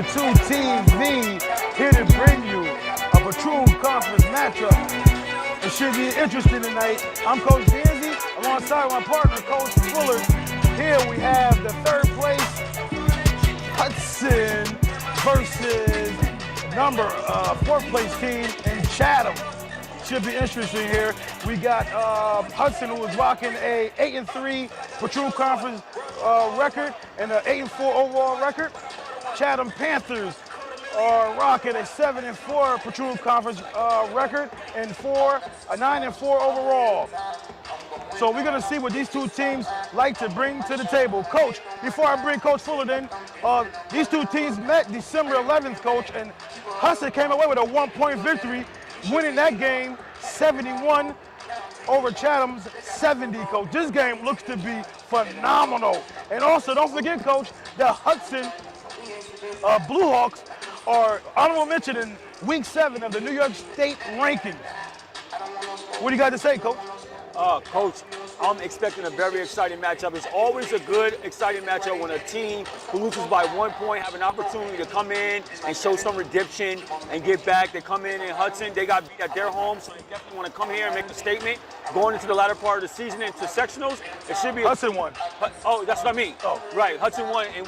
Patroon TV, here to bring you a Patroon Conference matchup. It should be interesting tonight. I'm Coach Danzy, alongside my partner, Coach Fuller. Here we have the third place Hudson versus fourth place team in Chatham. Should be interesting here. We got Hudson, who is rocking a 8-3 Patroon Conference record and an 8-4 overall record. Chatham Panthers are rocking a 7-4 Patroon Conference record and a 9-4 overall. So we're gonna see what these two teams like to bring to the table. Coach, before I bring Coach Fuller in, these two teams met December 11th, Coach, and Hudson came away with a 1-point victory, winning that game 71 over Chatham's 70, Coach. This game looks to be phenomenal. And also, don't forget, Coach, that Hudson Blue Hawks are honorable mention in Week 7 of the New York State rankings. What do you got to say, Coach? Coach, I'm expecting a very exciting matchup. It's always a good, exciting matchup when a team who loses by 1 point have an opportunity to come in and show some redemption and get back. They come in Hudson, they got beat at their home, so they definitely want to come here and make a statement. Going into the latter part of the season, into sectionals, it should be Hudson won. Oh, that's what I mean. Oh. Right, Hudson won. And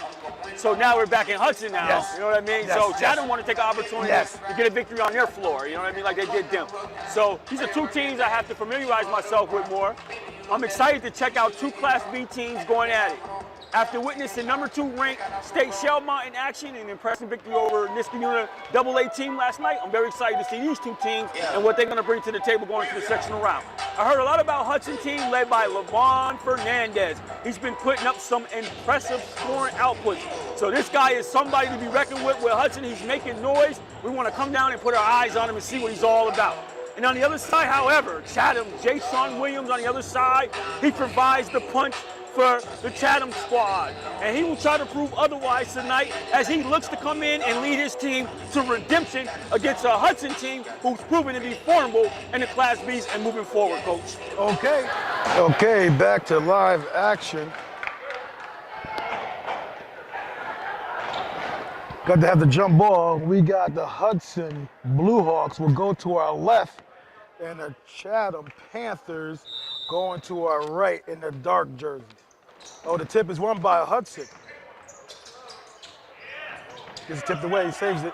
so now we're back in Hudson now. Yes. You know what I mean? Yes. So Chatham want to take an opportunity Yes. to get a victory on their floor. You know what I mean? Like they did them. So these are two teams I have to familiarize myself with more. I'm excited to check out two Class B teams going at it. After witnessing number 2 ranked State Shellmont in action and impressive victory over Niskayuna AA team last night, I'm very excited to see these two teams and what they're going to bring to the table going to the sectional round. I heard a lot about Hudson team led by Levon Fernandez. He's been putting up some impressive scoring outputs. So this guy is somebody to be reckoned with Hudson. He's making noise. We want to come down and put our eyes on him and see what he's all about. And on the other side, however, Chatham, Jay-Sean Williams on the other side, he provides the punch for the Chatham squad. And he will try to prove otherwise tonight as he looks to come in and lead his team to redemption against a Hudson team who's proven to be formidable in the Class Bs and moving forward, Coach. Okay, back to live action. Got to have the jump ball. We got the Hudson Blue Hawks will go to our left, and the Chatham Panthers going to our right in the dark jerseys. Oh, the tip is won by Hudson. Gets tipped away, he saves it.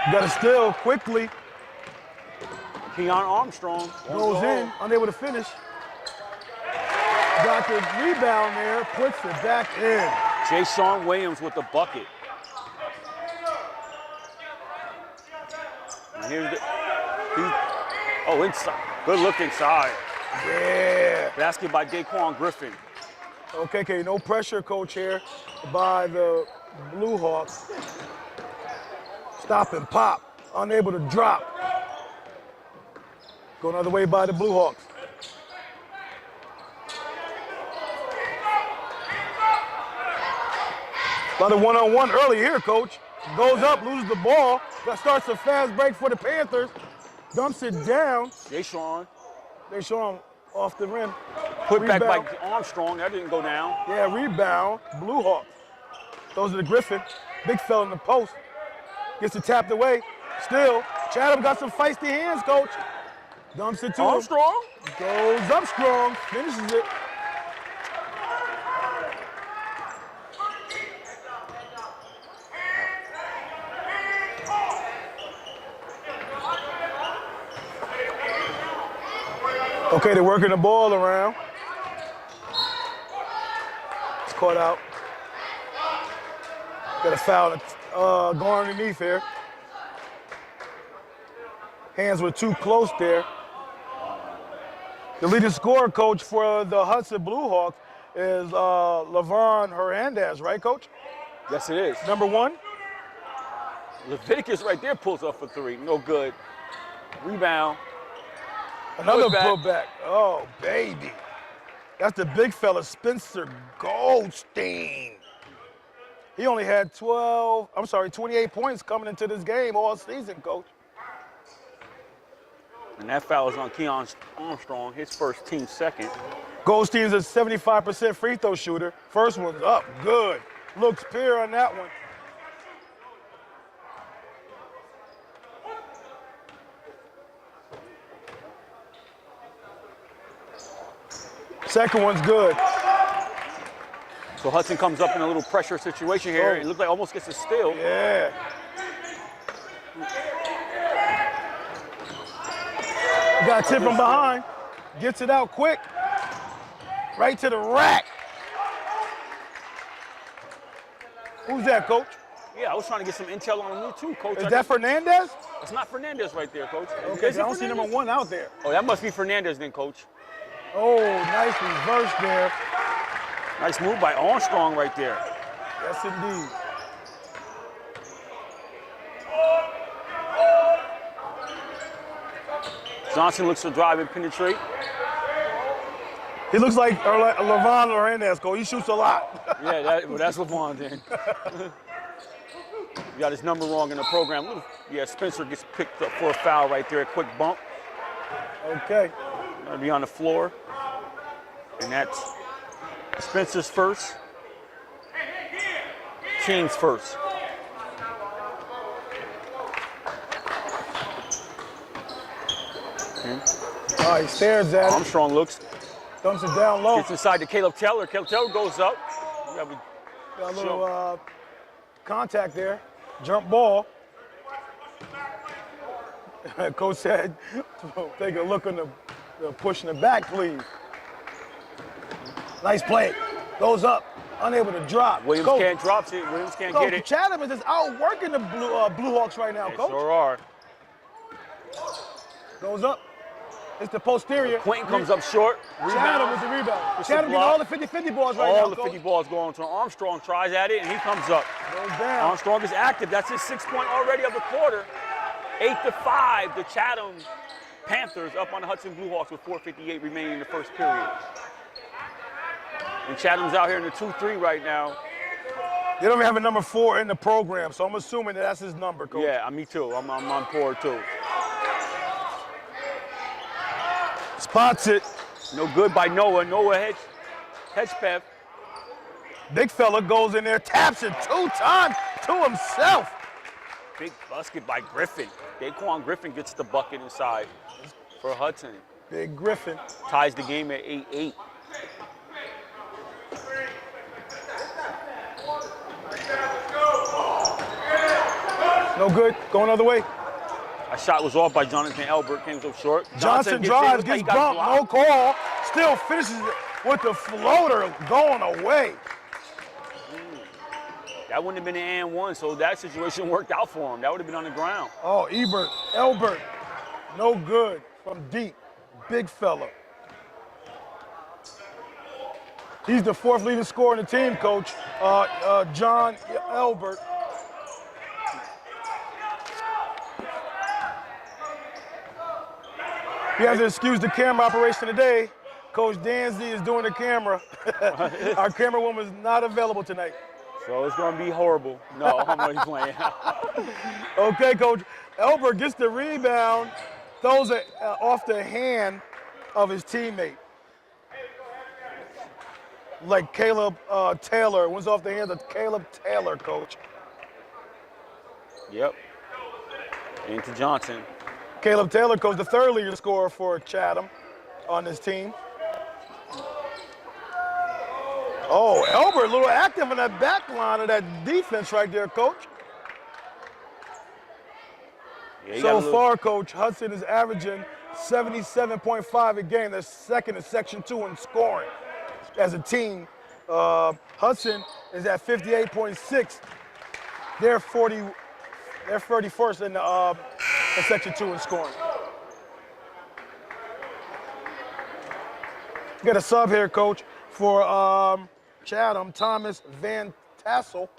Got to steal quickly. Keon Armstrong Goes in, unable to finish. Got the rebound there, puts it back in. Jay-Sean Williams with the bucket. And here's inside. Good look inside. Yeah. Basket by Daquan Griffin. Okay, no pressure, Coach, here by the Blue Hawks. Stop and pop, unable to drop. Go another way by the Blue Hawks. About a one-on-one early here, Coach. Goes up, loses the ball. That starts a fast break for the Panthers. Dumps it down. Jay-Sean. They show him off the rim. Put Rebound. back by Armstrong. That didn't go down. Yeah, rebound. Blue Hawks. Those are the Griffin. Big fella in the post. Gets it tapped away. Still, Chatham got some feisty hands, Coach. Dumps it to Armstrong. him. Goes up strong. Finishes it. Okay, they're working the ball around. It's caught out. Got a foul going underneath here. Hands were too close there. The leading scorer, Coach, for the Hudson Blue Hawks is Levon Hernandez, right, Coach? Yes, it is. Number 1. Leviticus right there pulls up for 3. No good. Rebound. Another putback. Oh, baby. That's the big fella, Spencer Goldstein. He only had 28 points coming into this game all season, Coach. And that foul is on Keon Armstrong, his first, team second. Goldstein's a 75% free throw shooter. First one's up, good. Looks pure on that one. Second one's good. So Hudson comes up in a little pressure situation here. Oh. It looked like almost gets a steal. Yeah. Got a tip from behind. Gets it out quick. Right to the rack. Who's that, Coach? Yeah, I was trying to get some intel on him too, Coach. Is that Fernandez? It's not Fernandez right there, Coach. Okay, Is it I don't see number Fernandez? 1 out there. Oh, that must be Fernandez then, Coach. Oh, nice reverse there. Nice move by Armstrong right there. Yes, indeed. Johnson looks to drive and penetrate. He looks like Levon Hernandez, Coach. He shoots a lot. Yeah, that's LeVon then. You got his number wrong in the program. Yeah, Spencer gets picked up for a foul right there, a quick bump. Okay. Gonna be on the floor. And that's Spencer's first. Team's first. Oh, he stares at it. Armstrong looks, Dumps it down low. gets inside to Caleb Taylor. Caleb Taylor goes up. Got a little contact there. Jump ball. Coach said, take a look on the push in the back, please. Nice play. Goes up. Unable to drop. Williams Coach, can't drop it. Williams can't Coach, get it. Chatham is just outworking the Blue Hawks right now, They Coach. sure are. Goes up. It's the posterior. Quentin comes up short. Chatham with Rebound. the rebound. It's a Chatham getting block. all the 50-50 balls right now, All the Coach. 50 balls going to Armstrong. Tries at it, and he comes up. Goes down. Armstrong is active. That's his 6th point already of the quarter. 8-5, the Chatham Panthers up on the Hudson Blue Hawks with 4:58 remaining in the first period. And Chatham's out here in the 2-3 right now. They don't even have a number 4 in the program, so I'm assuming that that's his number, Coach. Yeah, me too. I'm on board too. Spots it. No good by Noah. Noah Hedgepeth. Big fella goes in there, taps it 2 times to himself. Big basket by Griffin. Daquan Griffin gets the bucket inside for Hudson. Big Griffin. Ties the game at 8-8. No good. Going other way. A shot was off by Jonathan Elbert. Came up short. Johnson drives, gets bumped, no call. Still finishes it with the floater going away. That wouldn't have been an and one, so that situation worked out for him. That would have been on the ground. Oh, Elbert, no good from deep. Big fella. He's the 4th leading scorer in the team, Coach. John Elbert. He has to excuse the camera operation today. Coach Danzy is doing the camera. Our camera woman is not available tonight. So it's going to be horrible. No, I'm only playing. Okay, Coach. Elbert gets the rebound, throws it off the hand of his teammate. Like Caleb Taylor. One's off the hand of Caleb Taylor, Coach. Yep. Into Johnson. Caleb Taylor, Coach, the 3rd leading scorer for Chatham on this team. Oh, Elbert, a little active in that back line of that defense right there, Coach. Yeah, So far, Coach, Hudson is averaging 77.5 a game. They're 2nd in Section 2 in scoring as a team. Hudson is at 58.6. They're 31st in Section 2 in scoring. We got a sub here, Coach, for Chatham, Thomas Van Tassel.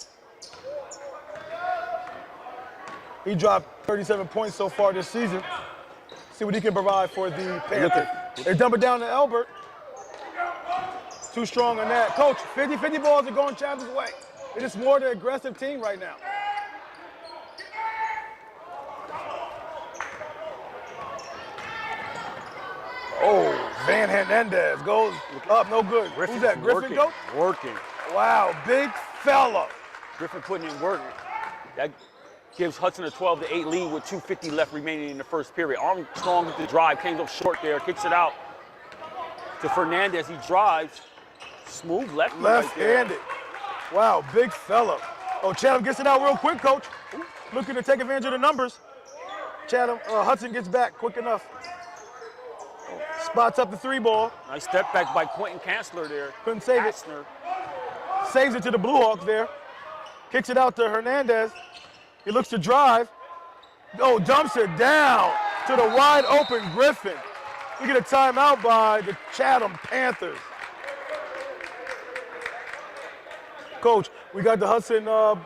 He dropped 37 points so far this season. See what he can provide for the Panthers. They dump it down to Elbert. Too strong on that. Coach, 50-50 balls are going Chatham's way. They're just more the aggressive team right now. Oh, Van Hernandez goes up, no good. Who's that, Griffin, Coach? Working. Wow, big fella. Griffin putting in work. That gives Hudson a 12-8 lead with 2:50 left remaining in the first period. Armstrong with the drive, came up short there, kicks it out. to Fernandez. He drives. Smooth lefty right Left-handed. there. Wow, big fella. Oh, Chatham gets it out real quick, coach. Looking to take advantage of the numbers. Chatham, Hudson gets back quick enough. Spots up the 3-ball. Nice step back by Quentin Kanzler there. Couldn't save it. Kastner. Saves it to the Blue Hawks there. Kicks it out to Hernandez. He looks to drive. Oh, dumps it down to the wide open Griffin. We get a timeout by the Chatham Panthers. Coach, we got the Hudson Blue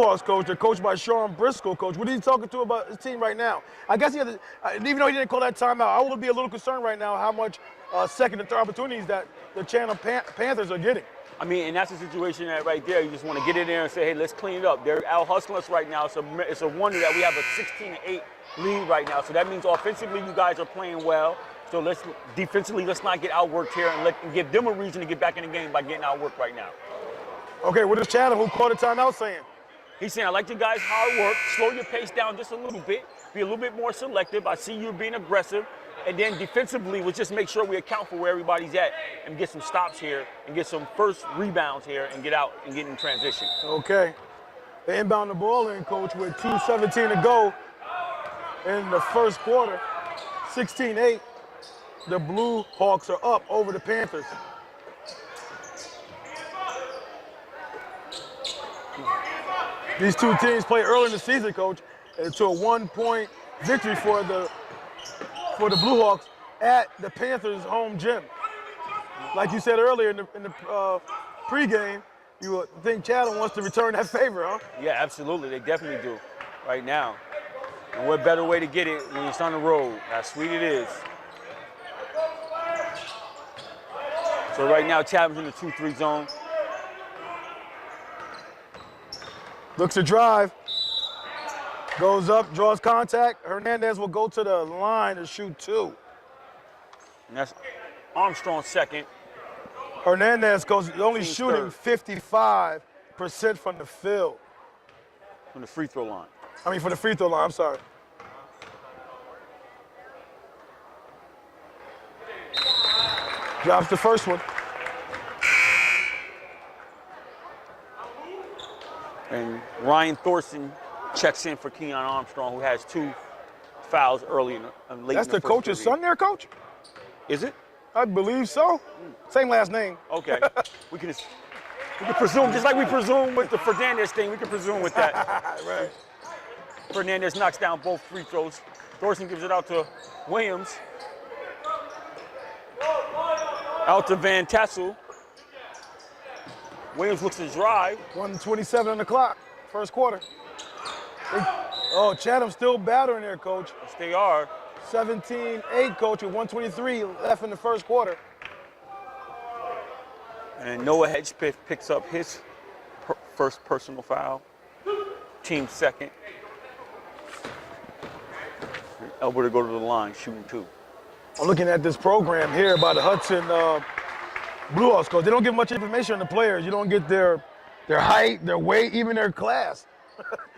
Hawks coach. They're coached by Sean Briscoe. Coach, what are you talking to about his team right now? I guess he had even though he didn't call that timeout, I would be a little concerned right now how much second and third opportunities that the Chatham Panthers are getting. I mean, and that's the situation that right there. You just want to get in there and say, hey, let's clean it up. They're out hustling us right now. So it's a wonder that we have a 16-8 lead right now. So that means offensively you guys are playing well. So defensively, let's not get outworked here and give them a reason to get back in the game by getting outworked right now. Okay, what is Chatham, who called the timeout, saying? He's saying, I like you guys' hard work. Slow your pace down just a little bit. Be a little bit more selective. I see you being aggressive. And then defensively, we'll just make sure we account for where everybody's at and get some stops here and get some first rebounds here and get out and get in transition. Okay. They inbound the ball in, coach, with 2:17 to go in the first quarter. 16-8. The Blue Hawks are up over the Panthers. These two teams play early in the season, coach, to a 1-point victory for the Blue Hawks at the Panthers' home gym. Like you said earlier in the pregame, you would think Chatham wants to return that favor, huh? Yeah, absolutely. They definitely do right now. And what better way to get it when it's on the road? How sweet it is. So right now, Chatham's in the 2-3 zone. Looks to drive. Goes up, draws contact. Hernandez will go to the line to shoot 2. And that's Armstrong second. Hernandez goes only Team's shooting 55% from the field. From the free throw line. I mean, from the free throw line, I'm sorry. Drops the first one. And Ryan Thorson checks in for Keon Armstrong, who has 2 fouls early in late. That's in the the coach's first son there, coach? Is it? I believe so. Same last name. Okay. we can presume, just like we presume with the Fernandez thing, we can presume with that. Right. Fernandez knocks down both free throws. Thorson gives it out to Williams. Out to Van Tassel. Williams looks to drive. 1:27 on the clock, first quarter. Chatham's still battering there, coach. Yes, they are. 17-8, coach, with 1:23 left in the first quarter. And Noah Hedgepeth picks up his first personal foul. Team second. Elbow to go to the line, shooting 2. I'm looking at this program here by the Hudson Blue Hawks, coach. They don't give much information on the players. You don't get their height, their weight, even their class.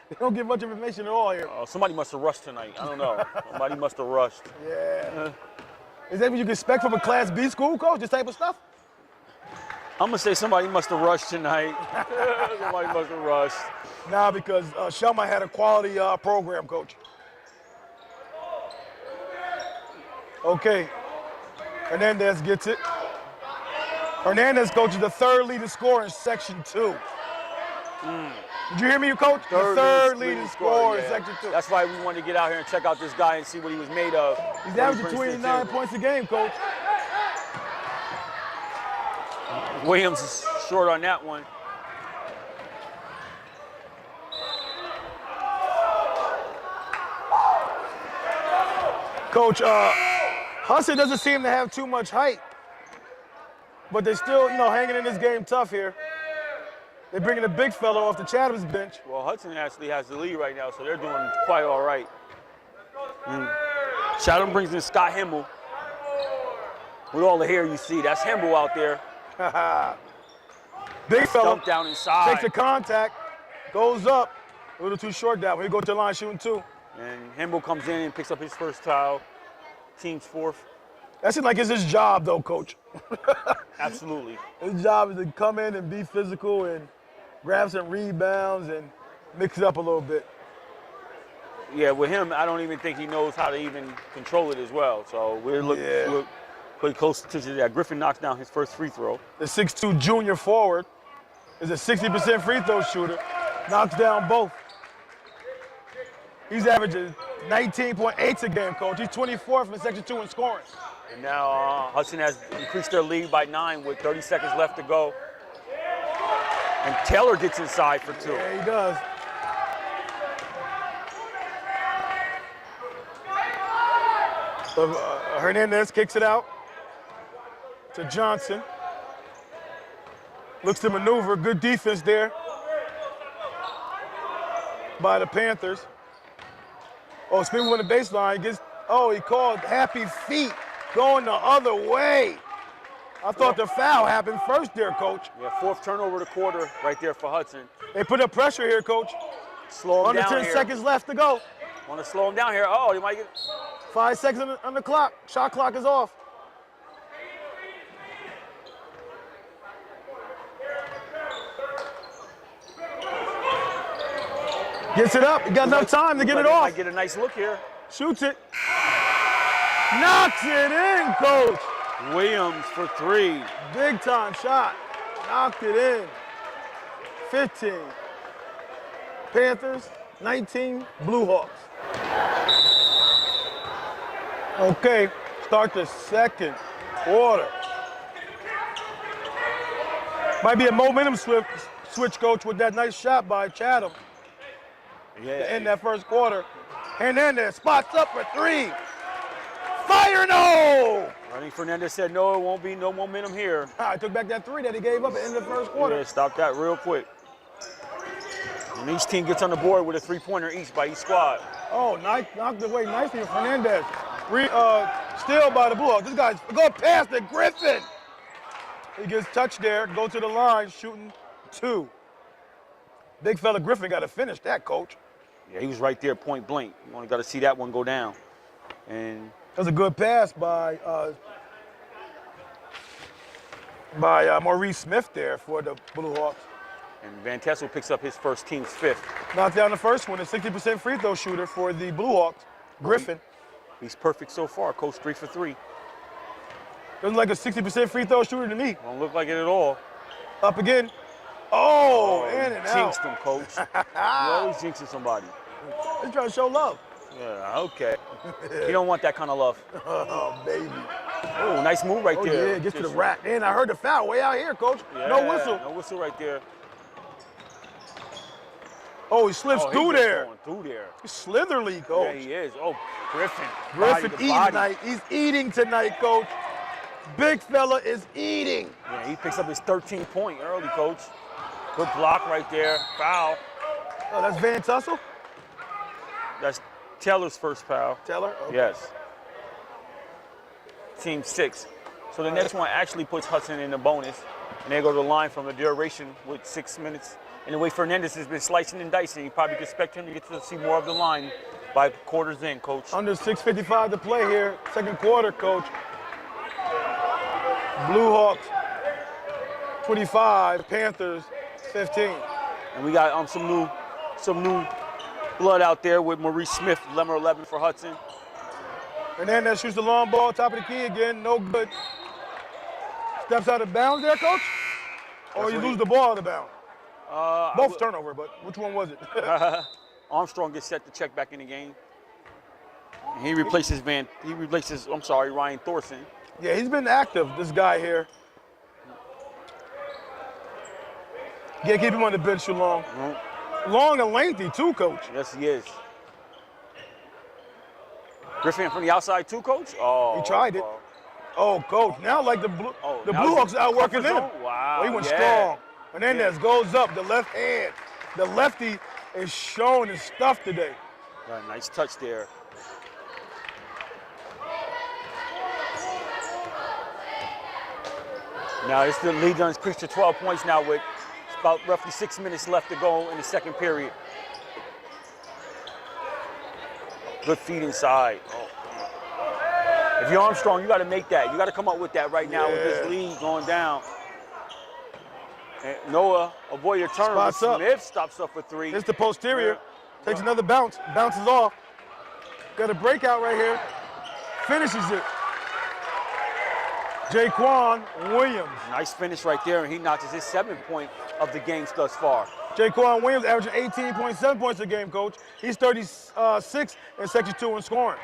They don't give much information at all here. Somebody must have rushed tonight. I don't know. Somebody must have rushed. Yeah. Is that what you can expect from a Class B school, coach, this type of stuff? I'm going to say somebody must have rushed tonight. Somebody must have rushed. Nah, because Shelma had a quality program, coach. Okay. Hernandez gets it. Hernandez, coach, is the third leading scorer in Section 2. Did you hear me, coach? The third leading scorer in Section 2. That's why we wanted to get out here and check out this guy and see what he was made of. He's averaging 29 points a game, coach. Williams is short on that one. Coach, Hudson doesn't seem to have too much height, but they're still, hanging in this game tough here. They're bringing a big fella off the Chatham's bench. Well, Hudson actually has the lead right now, so they're doing quite all right. Chatham brings in Scott Himmel. With all the hair you see, that's Himmel out there. Big fella. Dump down inside. Takes the contact, goes up. A little too short down. He go to the line shooting 2. And Himmel comes in and picks up his first foul. Team's fourth. That seems like it's his job, though, Coach. Absolutely. His job is to come in and be physical and grab some rebounds and mix it up a little bit. Yeah, with him, I don't even think he knows how to even control it as well. So we'll pay close attention to that. Griffin knocks down his first free throw. The 6'2" junior forward is a 60% free throw shooter. Knocks down both. He's averaging 19.8 a game, Coach. He's 24th in Section 2 in scoring. And now Hudson has increased their lead by 9 with 30 seconds left to go. And Taylor gets inside for 2. Yeah, he does. Hernandez kicks it out to Johnson. Looks to maneuver. Good defense there by the Panthers. Oh, spin on the baseline. He called happy feet going the other way. I thought the foul happened first there, Coach. Yeah, 4th turnover of the quarter right there for Hudson. They put up pressure here, Coach. Slow him down here. Under 10 seconds left to go. Want to slow him down here. Oh, you might get... 5 seconds on the clock. Shot clock is off. Gets it up. He got enough time to get it off. Might get a nice look here. Shoots it. Knocks it in, Coach. Williams for 3. Big time shot. Knocked it in. 15. Panthers, 19. Blue Hawks. Okay, start the second quarter. Might be a momentum switch, Coach, with that nice shot by Chatham. Yeah. To end that first quarter. Hernandez spots up for 3. Fire, no! Ronnie Fernandez said no, it won't be no momentum here. I took back that 3 that he gave up at the end of the first quarter. Yeah, stop that real quick. And each team gets on the board with a 3-pointer each by each squad. Oh, nice, knocked away nicely from Fernandez. Steal by the Blue Hawks. This guy's going past the Griffin. He gets touched there, go to the line, shooting 2. Big fella Griffin got to finish that, Coach. Yeah, he was right there, point blank. You only got to see that one go down. And that was a good pass by Maurice Smith there for the Blue Hawks. And Van Tessel picks up his first team's 5th. Knocked down the first one, a 60% free throw shooter for the Blue Hawks, Griffin. He's perfect so far, Coach, 3 for 3. Doesn't like a 60% free throw shooter to me. Don't look like it at all. Up again. Oh, in and out. Jinxed him, Coach. You always jinxing somebody. He's trying to show love. Yeah, okay. You don't want that kind of love. Oh, baby. Oh, nice move right there. Yeah, gets to the rack. And I heard the foul way out here, Coach. Yeah, no whistle. No whistle right there. Oh, he slips through there. Going through there. He's slitherly, Coach. Yeah, he is. Oh, Griffin. Griffin eating tonight. He's eating tonight, Coach. Big fella is eating. Yeah, he picks up his 13th point early, Coach. Good block right there. Foul. Oh, that's Van Tussle? That's Taylor's first foul. Taylor? Okay. Yes. Team 6. So the next one actually puts Hudson in the bonus. And they go to the line from the duration with 6 minutes. And the way Fernandez has been slicing and dicing, you probably could expect him to get to see more of the line by quarters in, Coach. Under 6:55 to play here. Second quarter, Coach. Blue Hawks 25, Panthers 15. And we got some new blood out there with Maurice Smith, number 11 for Hudson. Hernandez shoots the long ball, top of the key again, no good. Steps out of bounds there, Coach? Or you lose the ball out of bounds? Both turnover, but which one was it? Armstrong gets set to check back in the game. And he replaces Ryan Thorson. Yeah, he's been active, this guy here. Can't keep him on the bench too long. Mm-hmm. Long and lengthy too, Coach. Yes, he is. Griffin from the outside too, Coach? Oh, he tried it. Oh, Coach, now like the Blue Hawks out working him. Wow, oh, he went strong. Hernandez goes up, the left hand. The lefty is showing his stuff today. Got a nice touch there. Now it's the lead on increased to 12 points now with about roughly 6 minutes left to go in the second period. Good feed inside. Oh. If you're Armstrong, you got to make that. You got to come up with that right now with this Yeah. lead going down. And Noah avoid your turnover. Spots up. Smith stops up for 3. Here's the posterior. Takes another bounce. Bounces off. Got a breakout right here. Finishes it. Jaquan Williams. Nice finish right there, and he notches his 7th point of the game thus far. Jaquan Williams averaging 18.7 points a game, coach. He's 36 and section 2 in scoring.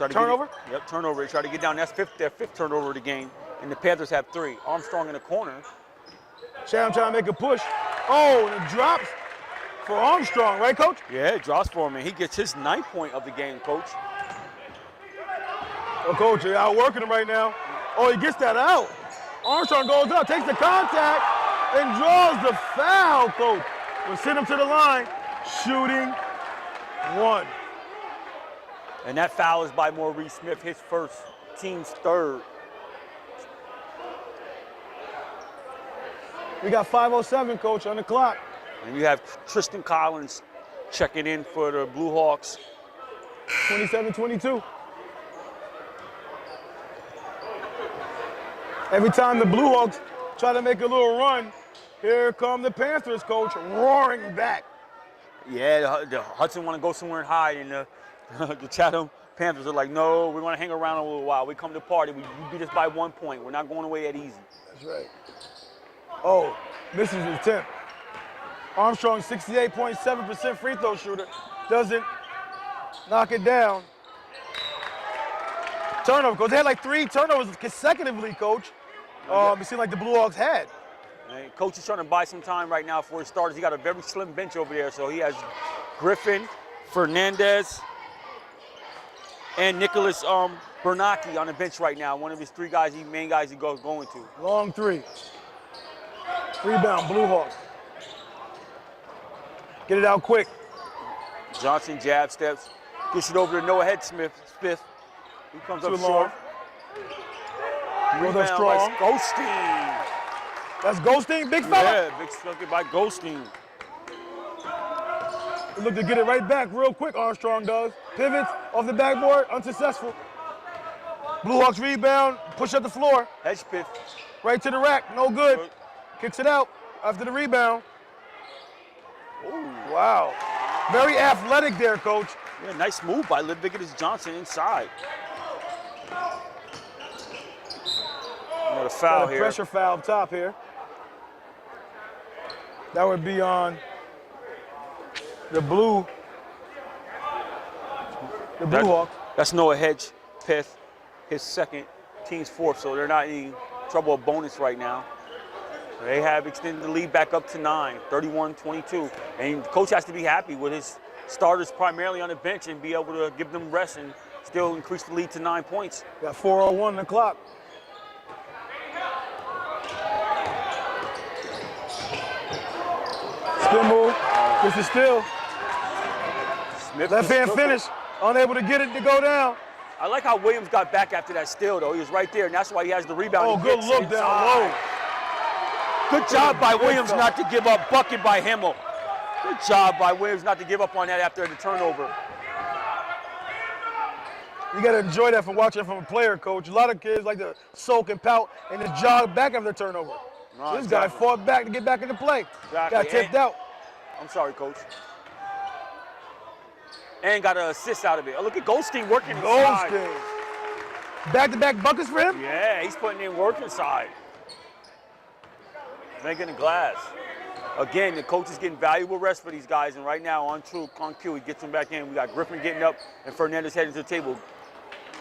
Turnover? Yep, turnover. They try to get down. That's their fifth turnover of the game, and the Panthers have 3. Armstrong in the corner. Chatham trying to make a push. Oh, and it drops for Armstrong, right, coach? Yeah, it drops for him, and he gets his 9th point of the game, coach. Oh, coach, they're outworking him right now. Oh, he gets that out. Armstrong goes up, takes the contact, and draws the foul, coach. We'll send him to the line. Shooting 1. And that foul is by Maurice Smith, his first, team's 3rd. We got 5:07, coach, on the clock. And you have Tristan Collins checking in for the Blue Hawks. 27-22. Every time the Blue Hawks try to make a little run, here come the Panthers, coach, roaring back. Yeah, the Hudson want to go somewhere and hide, and the Chatham Panthers are like, no, we're going to hang around a little while. We come to party. You beat us by 1 point. We're not going away that easy. That's right. Oh, misses his attempt. Armstrong, 68.7% free throw shooter, doesn't knock it down. Turnover, coach. They had like 3 turnovers consecutively, coach. It seemed like the Blue Hawks had. And coach is trying to buy some time right now for his starters. He got a very slim bench over there, so he has Griffin, Fernandez, and Nicholas Bernacchi on the bench right now. One of his 3 guys, main guys he goes going to. Long 3. Rebound, Blue Hawks. Get it out quick. Johnson jab steps, gets it over to Noah Head Smith. He comes up Too short. Goes up Rebound strong. by Goldstein. That's Goldstein, big fella. Yeah, big bucket by Goldstein. He looked to get it right back real quick, Armstrong does. Pivots off the backboard, unsuccessful. Blue Hawks rebound, push up the floor. Hedgepith. Right to the rack, no good. Kicks it out after the rebound. Ooh. Wow. Very athletic there, coach. Yeah, nice move by Leviticus Johnson inside. Another foul Got a here. pressure foul up top here. That would be on the Blue Hawks. That's Noah Hedgepith, his 2nd, team's 4th, so they're not in trouble of bonus right now. They have extended the lead back up to 9, 31-22. And the coach has to be happy with his starters primarily on the bench and be able to give them rest and still increase the lead to 9 points. Got 4:01 on the clock. Spin move. This is still. Smith Left hand finish. Unable to get it to go down. I like how Williams got back after that steal, though. He was right there, and that's why he has the rebound. Oh, He good gets look inside. down low. Good job by Good Williams fella. not to give up. Bucket by Himmel. Good job by Williams not to give up on that after the turnover. You got to enjoy that from watching from a player, coach. A lot of kids like to sulk and pout and just jog back after the turnover. No, This guy exactly. fought back to get back into play. Exactly. Got tipped out. I'm sorry, coach. And got an assist out of it. Oh, look at Goldstein working inside. Goldstein. Back-to-back buckets for him? Yeah, he's putting in work inside. Making the glass. Again, the coach is getting valuable rest for these guys, and right now on cue, he gets them back in. We got Griffin getting up and Fernandez heading to the table.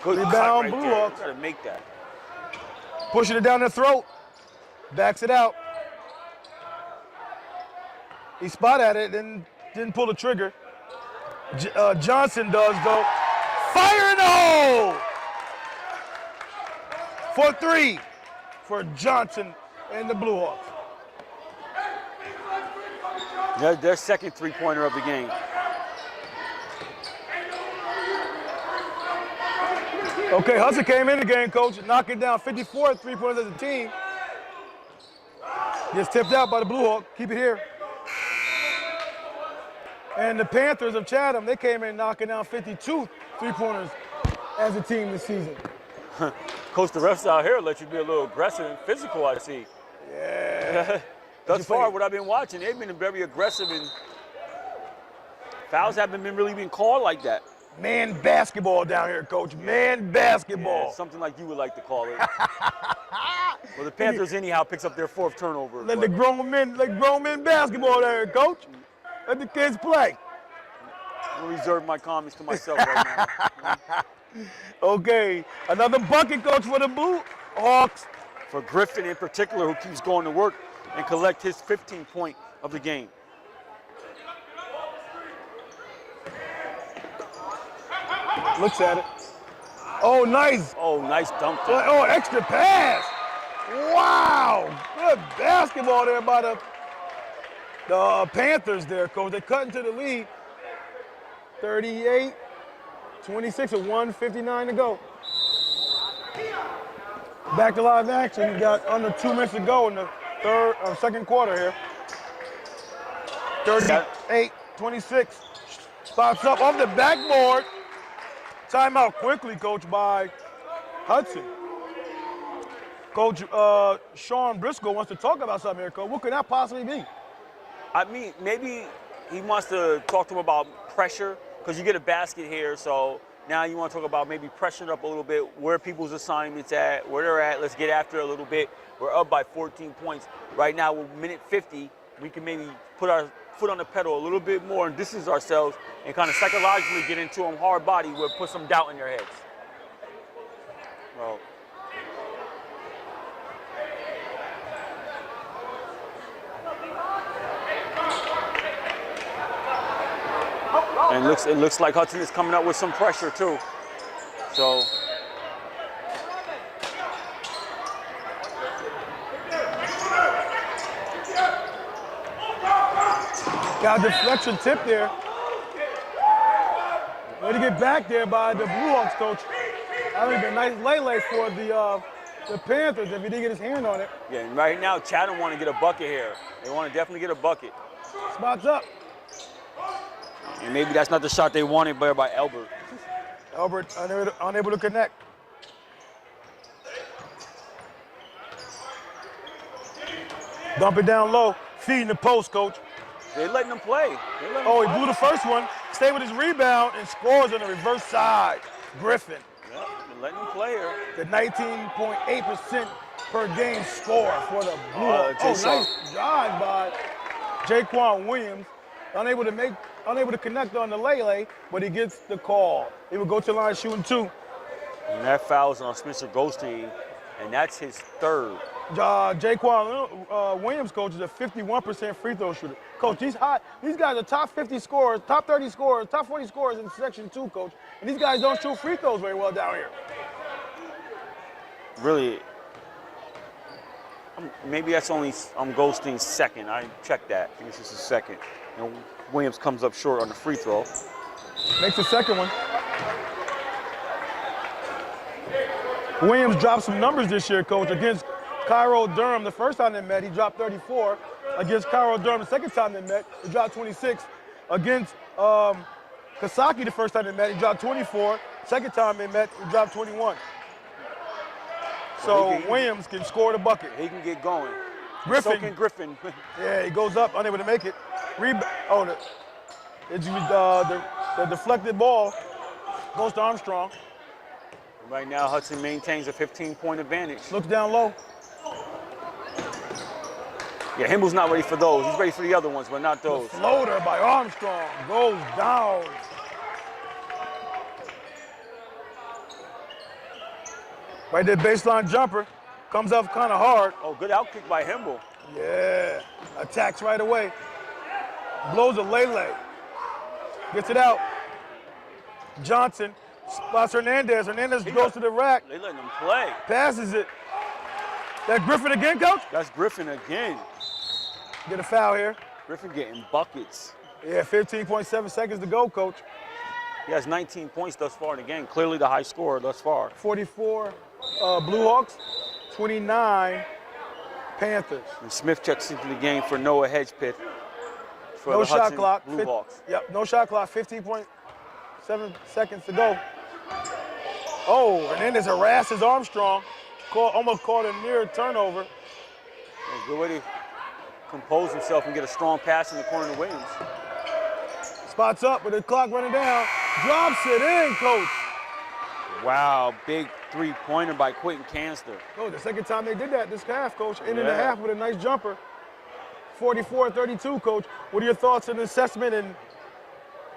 Good Rebound, cut right Blue there. Hawks. Got to make that. Pushing it down their throat. Backs it out. He spot at it, then didn't pull the trigger. Johnson does, though. Fire in the hole! For 3 for Johnson and the Blue Hawks. Their 2nd three-pointer of the game. Okay, Hudson came in the game, coach, knocking down 54 3-pointers as a team. Gets tipped out by the Blue Hawk. Keep it here. And the Panthers of Chatham, they came in knocking down 52 3-pointers as a team this season? Coach, the refs out here let you be a little aggressive and physical, I see. Yeah. Thus far, what I've been watching, they've been very aggressive and fouls haven't really been called like that. Man basketball down here, Coach. Man basketball. Yeah, something like you would like to call it. Well, the Panthers anyhow picks up their 4th turnover. Let the grown men basketball down here, Coach. Let the kids play. I'll reserve my comments to myself right now. Okay, another bucket, Coach, for the Blue Hawks. For Griffin in particular, who keeps going to work and collect his 15th point of the game. Looks at it. Oh, nice. Oh, nice dunk. Down. Oh, extra pass. Wow. Good basketball there by the Panthers there, Coach. They cut into the lead. 38-26 with 1:59 to go. Back to live action. We got under 2 minutes to go in the second quarter here. 38-26. Spots up off the backboard. Timeout quickly, Coach, by Hudson. Coach Sean Briscoe wants to talk about something here, Coach. What could that possibly be? I mean, maybe he wants to talk to him about pressure, because you get a basket here, so now you want to talk about maybe pressuring up a little bit, where people's assignments at, where they're at. Let's get after it a little bit. We're up by 14 points. Right now, we're minute 50. We can maybe put our foot on the pedal a little bit more and distance ourselves and kind of psychologically get into them hard body where put some doubt in their heads. Well, and it looks like Hudson is coming up with some pressure too. So got a deflection tip there. Way to get back there by the Blue Hawks, Coach. That would have been a nice lay for the Panthers if he didn't get his hand on it. Yeah, and right now Chatham want to get a bucket here. They want to definitely get a bucket. Spots up. And maybe that's not the shot they wanted by Albert. Albert unable to connect. Dump it down low. Feeding the post, Coach. They're letting him play. He blew the first one. Stayed with his rebound and scores on the reverse side. Griffin. Yep, they're letting him play here. The 19.8% per game score for the Blue Hawks. Nice job by Jaquan Williams. Unable to connect on the lay, but he gets the call. He would go to the line shooting 2. And that foul's on Spencer Goldstein, and that's his 3rd. Jaquan Williams, Coach, is a 51% free throw shooter. Coach, these guys are top 50 scorers, top 30 scorers, top 40 scorers in Section 2, Coach. And these guys don't shoot free throws very well down here. Really, maybe that's only Goldstein's 2nd. I checked that. I think this is his 2nd. And Williams comes up short on the free throw. Makes the 2nd one. Williams dropped some numbers this year, Coach, against Cairo Durham. The first time they met, he dropped 34. Against Cairo Durham, the second time they met, he dropped 26. Against Kasaki, the first time they met, he dropped 24. Second time they met, he dropped 21. So Williams can score the bucket. He can get going. Griffin. So can Griffin. Yeah, he goes up, unable to make it. The deflected ball goes to Armstrong. Right now, Hudson maintains a 15-point advantage. Looks down low. Yeah, Himble's not ready for those. He's ready for the other ones, but not those. The floater by Armstrong goes down. Right there, baseline jumper. Comes up kind of hard. Oh, good out kick by Himble. Yeah, attacks right away. Blows a lay. Gets it out. Johnson spots Hernandez. Hernandez goes to the rack. They letting him play. Passes it. That Griffin again, Coach? That's Griffin again. Get a foul here. Griffin getting buckets. Yeah, 15.7 seconds to go, Coach. He has 19 points thus far in the game. Clearly the high scorer thus far. 44 Blue Hawks, 29 Panthers. And Smith checks into the game for Noah Hedgepith. For no the shot Hudson clock. Blue Hawks. Yep, no shot clock. 15.7 seconds to go. Oh, and then there's harasses Armstrong. Almost caught a near turnover. A good way to compose himself and get a strong pass in the corner to Williams. Spots up with the clock running down. Drops it in, Coach. Wow, big three-pointer by Quentin Canster. Oh, the second time they did that this half, Coach. End of the half with a nice jumper. 44-32, Coach. What are your thoughts and assessment,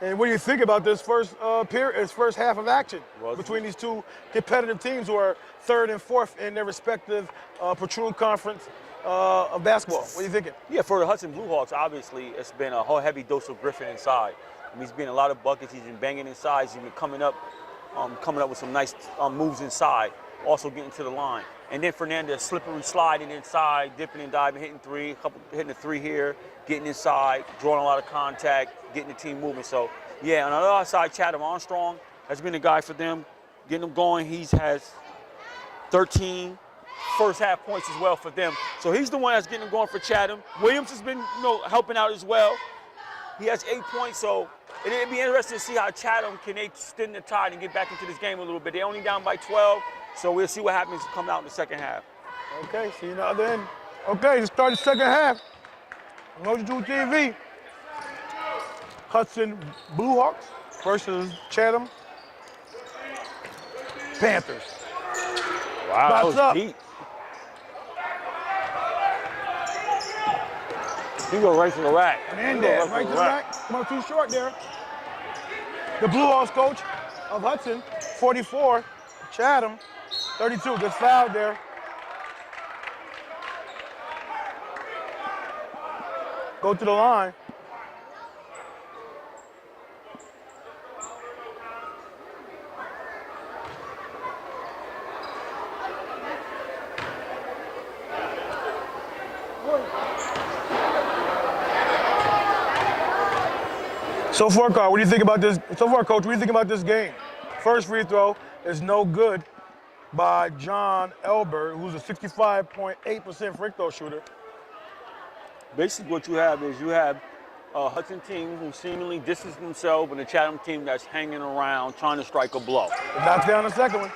and what do you think about this first half of action between these two competitive teams who are third and fourth in their respective Patroon Conference of basketball? What are you thinking? Yeah, for the Hudson Blue Hawks, obviously, it's been a whole heavy dose of Griffin inside. I mean, he's been a lot of buckets. He's been banging inside. He's been coming up with some nice moves inside, also getting to the line. And then Fernandez slippery sliding inside, dipping and diving, hitting a three here, getting inside, drawing a lot of contact, getting the team moving. So, yeah, on the other side, Chatham Armstrong has been the guy for them, getting them going. He has 13 first half points as well for them. So he's the one that's getting them going for Chatham. Williams has been, helping out as well. He has 8 points, so it'd be interesting to see how Chatham can extend the tide and get back into this game a little bit. They're only down by 12, so we'll see what happens coming out in the second half. Okay, see you the other end. Okay, let's start the second half. Mojo TV. Hudson Blue Hawks versus Chatham Panthers. Wow, that was up. deep. He go right to the rack. Hernandez, right to the rack. Come up too short there. The Blue Hawks coach of Hudson, 44. Chatham, 32. Gets fouled there. Go to the line. So far, Carl, what do you think about this? So far, Coach, what do you think about this game? First free throw is no good by John Elbert, who's a 65.8% free throw shooter. Basically, what you have is a Hudson team who seemingly distance themselves and a Chatham team that's hanging around trying to strike a blow. It knocks down the second one.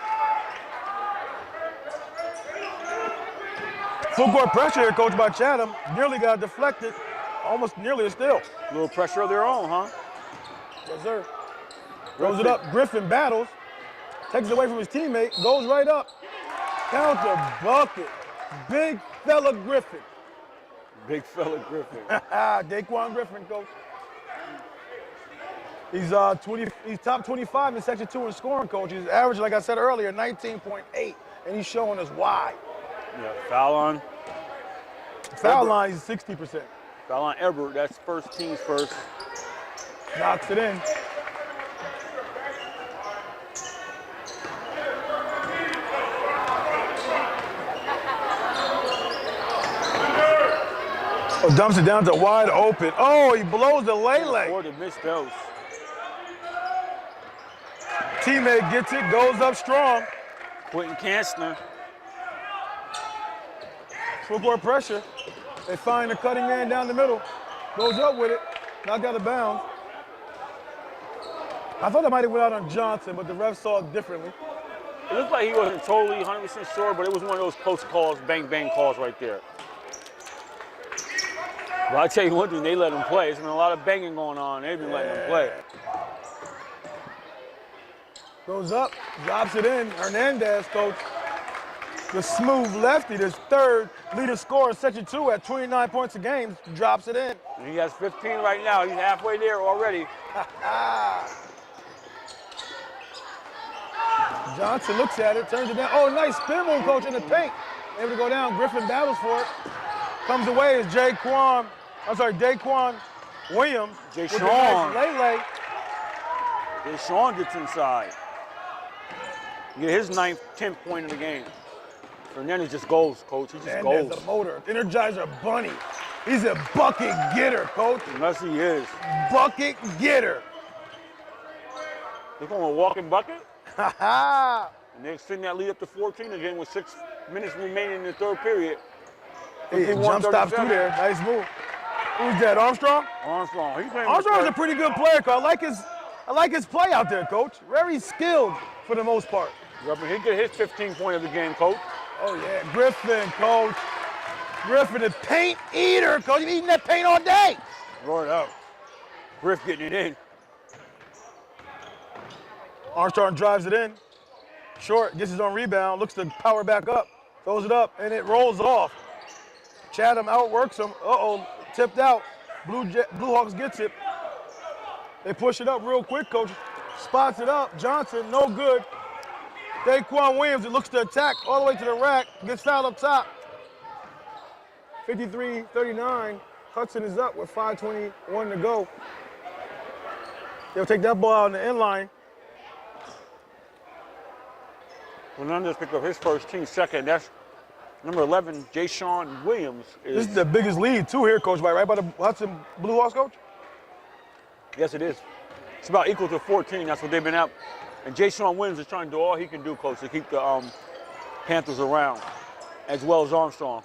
Full court pressure here, Coach, by Chatham. Nearly got deflected, almost nearly a steal. A little pressure of their own, huh? Yes, sir. Throws it up. Griffin battles. Takes it away from his teammate. Goes right up. Counter bucket. Big fella Griffin. Big fella Griffin. Daquan Griffin, Coach. He's top 25 in Section 2 in scoring, Coach. He's averaged, like I said earlier, 19.8, and he's showing us why. Yeah, foul on. Foul line, he's 60%. Foul on Ebert, that's first team's first. Knocks it in. Oh, dumps it down to wide open. Oh, he blows the lay-lay. Or the missed dose. Teammate gets it, goes up strong. Quentin Canster. Full court pressure. They find the cutting man down the middle. Goes up with it. Knocked out of bounds. I thought that might have went out on Johnson, but the ref saw it differently. It looked like he wasn't totally 100% sure, but it was one of those close calls, bang, bang calls right there. But I'll tell you one thing, they let him play. There's been a lot of banging going on. They've been letting him play. Goes up, drops it in. Hernandez, Coach. The smooth lefty, this third leading scorer in Section 2 at 29 points a game, drops it in. And he has 15 right now. He's halfway there already. Johnson looks at it, turns it down. Oh, nice spin move, Coach, in the paint. Able to go down. Griffin battles for it. Comes away is Daquan Williams. Jay with the Sean. nice lay-lay. Jay Sean gets inside. Get his 9th, 10th point of the game. Fernandez just goes, Coach. He just goes. There's a motor. Energizer Bunny. He's a bucket getter, Coach. Yes, he is. Bucket getter. They're going to walking bucket. Ha ha. And they extend that lead up to 14 again with 6 minutes remaining in the third period. Hey, jump stops through there. Nice move. Who's that, Armstrong? Armstrong. Armstrong's a pretty good player, Coach. I like his play out there, Coach. Very skilled for the most part. He get his 15th point of the game, coach. Oh, yeah, Griffin, coach. Griffin, the paint eater, coach. He's eating that paint all day. Roar it up. Griff getting it in. Armstrong drives it in. Short, gets his own rebound, looks to power back up, throws it up, and it rolls off. Chatham outworks him. Uh-oh, tipped out. Blue Hawks gets it. They push it up real quick, coach. Spots it up. Johnson, no good. Daquan Williams, it looks to attack all the way to the rack. Gets fouled up top. 53-39. Hudson is up with 5:21 to go. They'll take that ball out on the end line. Fernandez picked up his first team second. That's number 11, Jayshawn Williams. This is the biggest lead, too, here, Coach, right by the Hudson Blue Hawks, Coach? Yes, it is. It's about equal to 14. That's what they've been at. And Jayshawn Williams is trying to do all he can do, Coach, to keep the Panthers around, as well as Armstrong.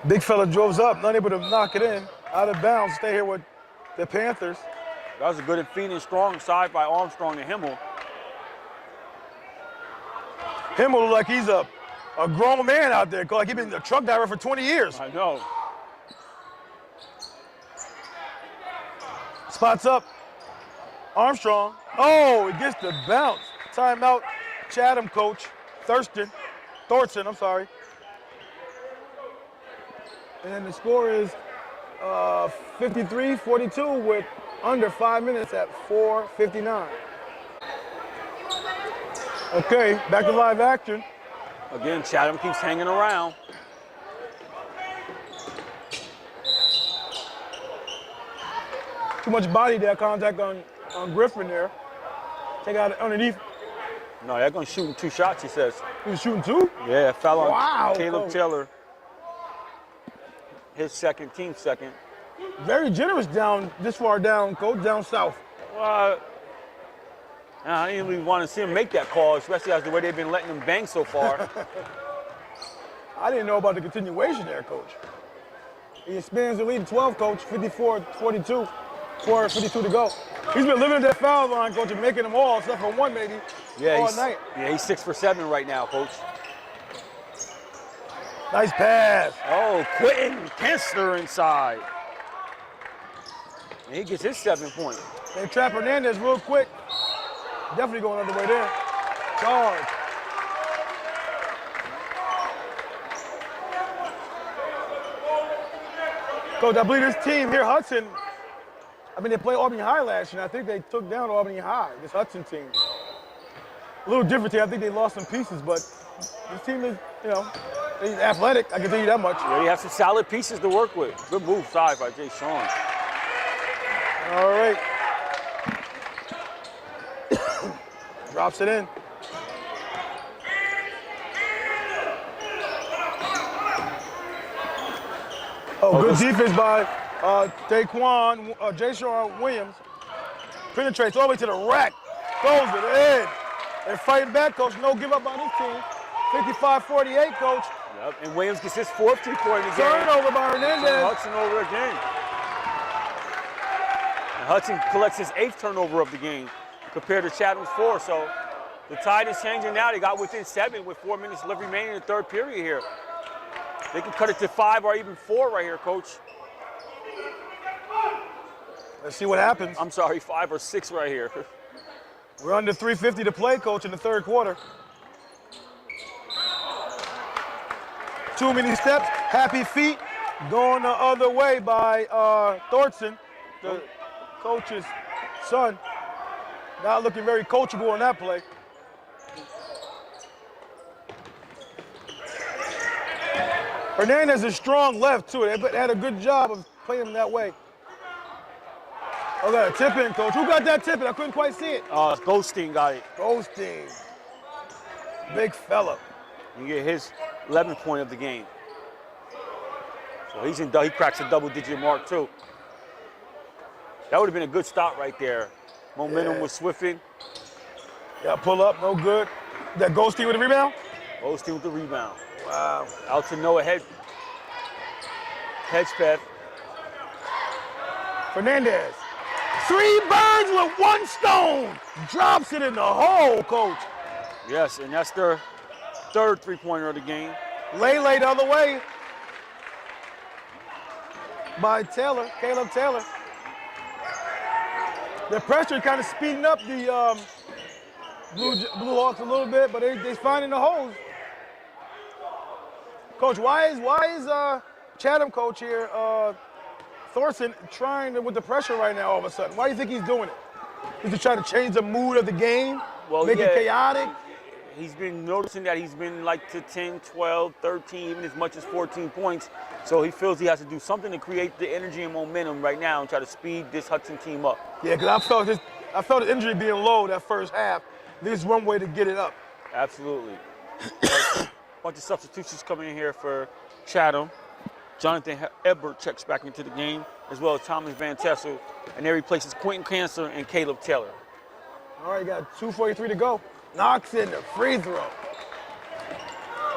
Big fella drove up, not able to knock it in. Out of bounds, stay here with the Panthers. That was a good and feeding and strong side by Armstrong and Himmel. Himmel look like he's a grown man out there, like he's been a truck driver for 20 years. I know. Spots up. Armstrong. Oh, he gets the bounce. Timeout. Chatham coach. Thorson, I'm sorry. And the score is 53-42 with under 5 minutes at 4:59. Okay, back to live action. Again, Chatham keeps hanging around. Too much body there, contact on Griffin there. Take out underneath. No, they're going to shoot 2 shots, he says. He was shooting 2? Yeah, foul on Wow, Caleb coach. Taylor. His second, team second. Very generous down this far down, coach, down south. Well, I didn't really want to see him make that call, especially as the way they've been letting him bang so far. I didn't know about the continuation there, coach. He expands the lead to 12, coach, 54-42, 4:52 to go. He's been living at that foul line, coach, and making them all, except for one maybe, all night. Yeah, he's 6 for 7 right now, coach. Nice pass. Oh, Quentin Kensler inside. And he gets his 7 point. They trap Hernandez real quick. Definitely going under way there. Charge. Coach, I believe this team here, Hudson, they played Albany High last year, and I think they took down Albany High, this Hudson team. A little different team. I think they lost some pieces, but this team is, he's athletic, I can tell you that much. Yeah, you have some solid pieces to work with. Good move side by Jay Sean. All right. Drops it in. Oh, good defense by Jayshawn Williams. Penetrates all the way to the rack. Throws it in. They're fighting back, coach. No give up on this team. 55-48, coach. Yep, and Williams gets his 4th 3-point in the game. Turnover by Hernandez. Hudson over again. And Hudson collects his 8th turnover of the game compared to Chatham's 4. So the tide is changing now. They got within 7 with 4 minutes left remaining in the 3rd period here. They can cut it to 5 or even 4 right here, coach. Let's see what happens. I'm sorry, 5 or 6 right here. We're under 3:50 to play, coach, in the 3rd quarter. Too many steps, happy feet, going the other way by Thorson, the coach's son. Not looking very coachable on that play. Hernandez is strong left, too. They had a good job of playing him that way. Oh, got a tip in, coach. Who got that tip in? I couldn't quite see it. Goldstein got it. Goldstein. Big fella. You get his 11th point of the game. So he cracks a double-digit mark, too. That would have been a good stop right there. Momentum was swifting. Yeah, pull up, no good. That Goldstein with the rebound? Goldstein with the rebound. Wow. Out to Noah Hedgepeth. Fernandez. 3 birds with 1 stone. Drops it in the hole, Coach. Yes, and that's their 3rd three-pointer of the game. Lay the other way by Taylor, Caleb Taylor. The pressure kind of speeding up the Blue Hawks a little bit, but they're finding the holes. Coach, why is Chatham coach here, Thorson, trying to, with the pressure right now all of a sudden? Why do you think he's doing it? Is he trying to change the mood of the game, make it chaotic? He's been noticing that he's been like to 10, 12, 13, even as much as 14 points. So he feels he has to do something to create the energy and momentum right now and try to speed this Hudson team up. Yeah, because I felt the injury being low that first half. This is one way to get it up. Absolutely. Bunch of substitutions coming in here for Chatham. Jonathan Ebert checks back into the game, as well as Thomas Van Tessel, and there replaces Quentin Cancer and Caleb Taylor. All right, got 2:43 to go. Knocks in the free throw.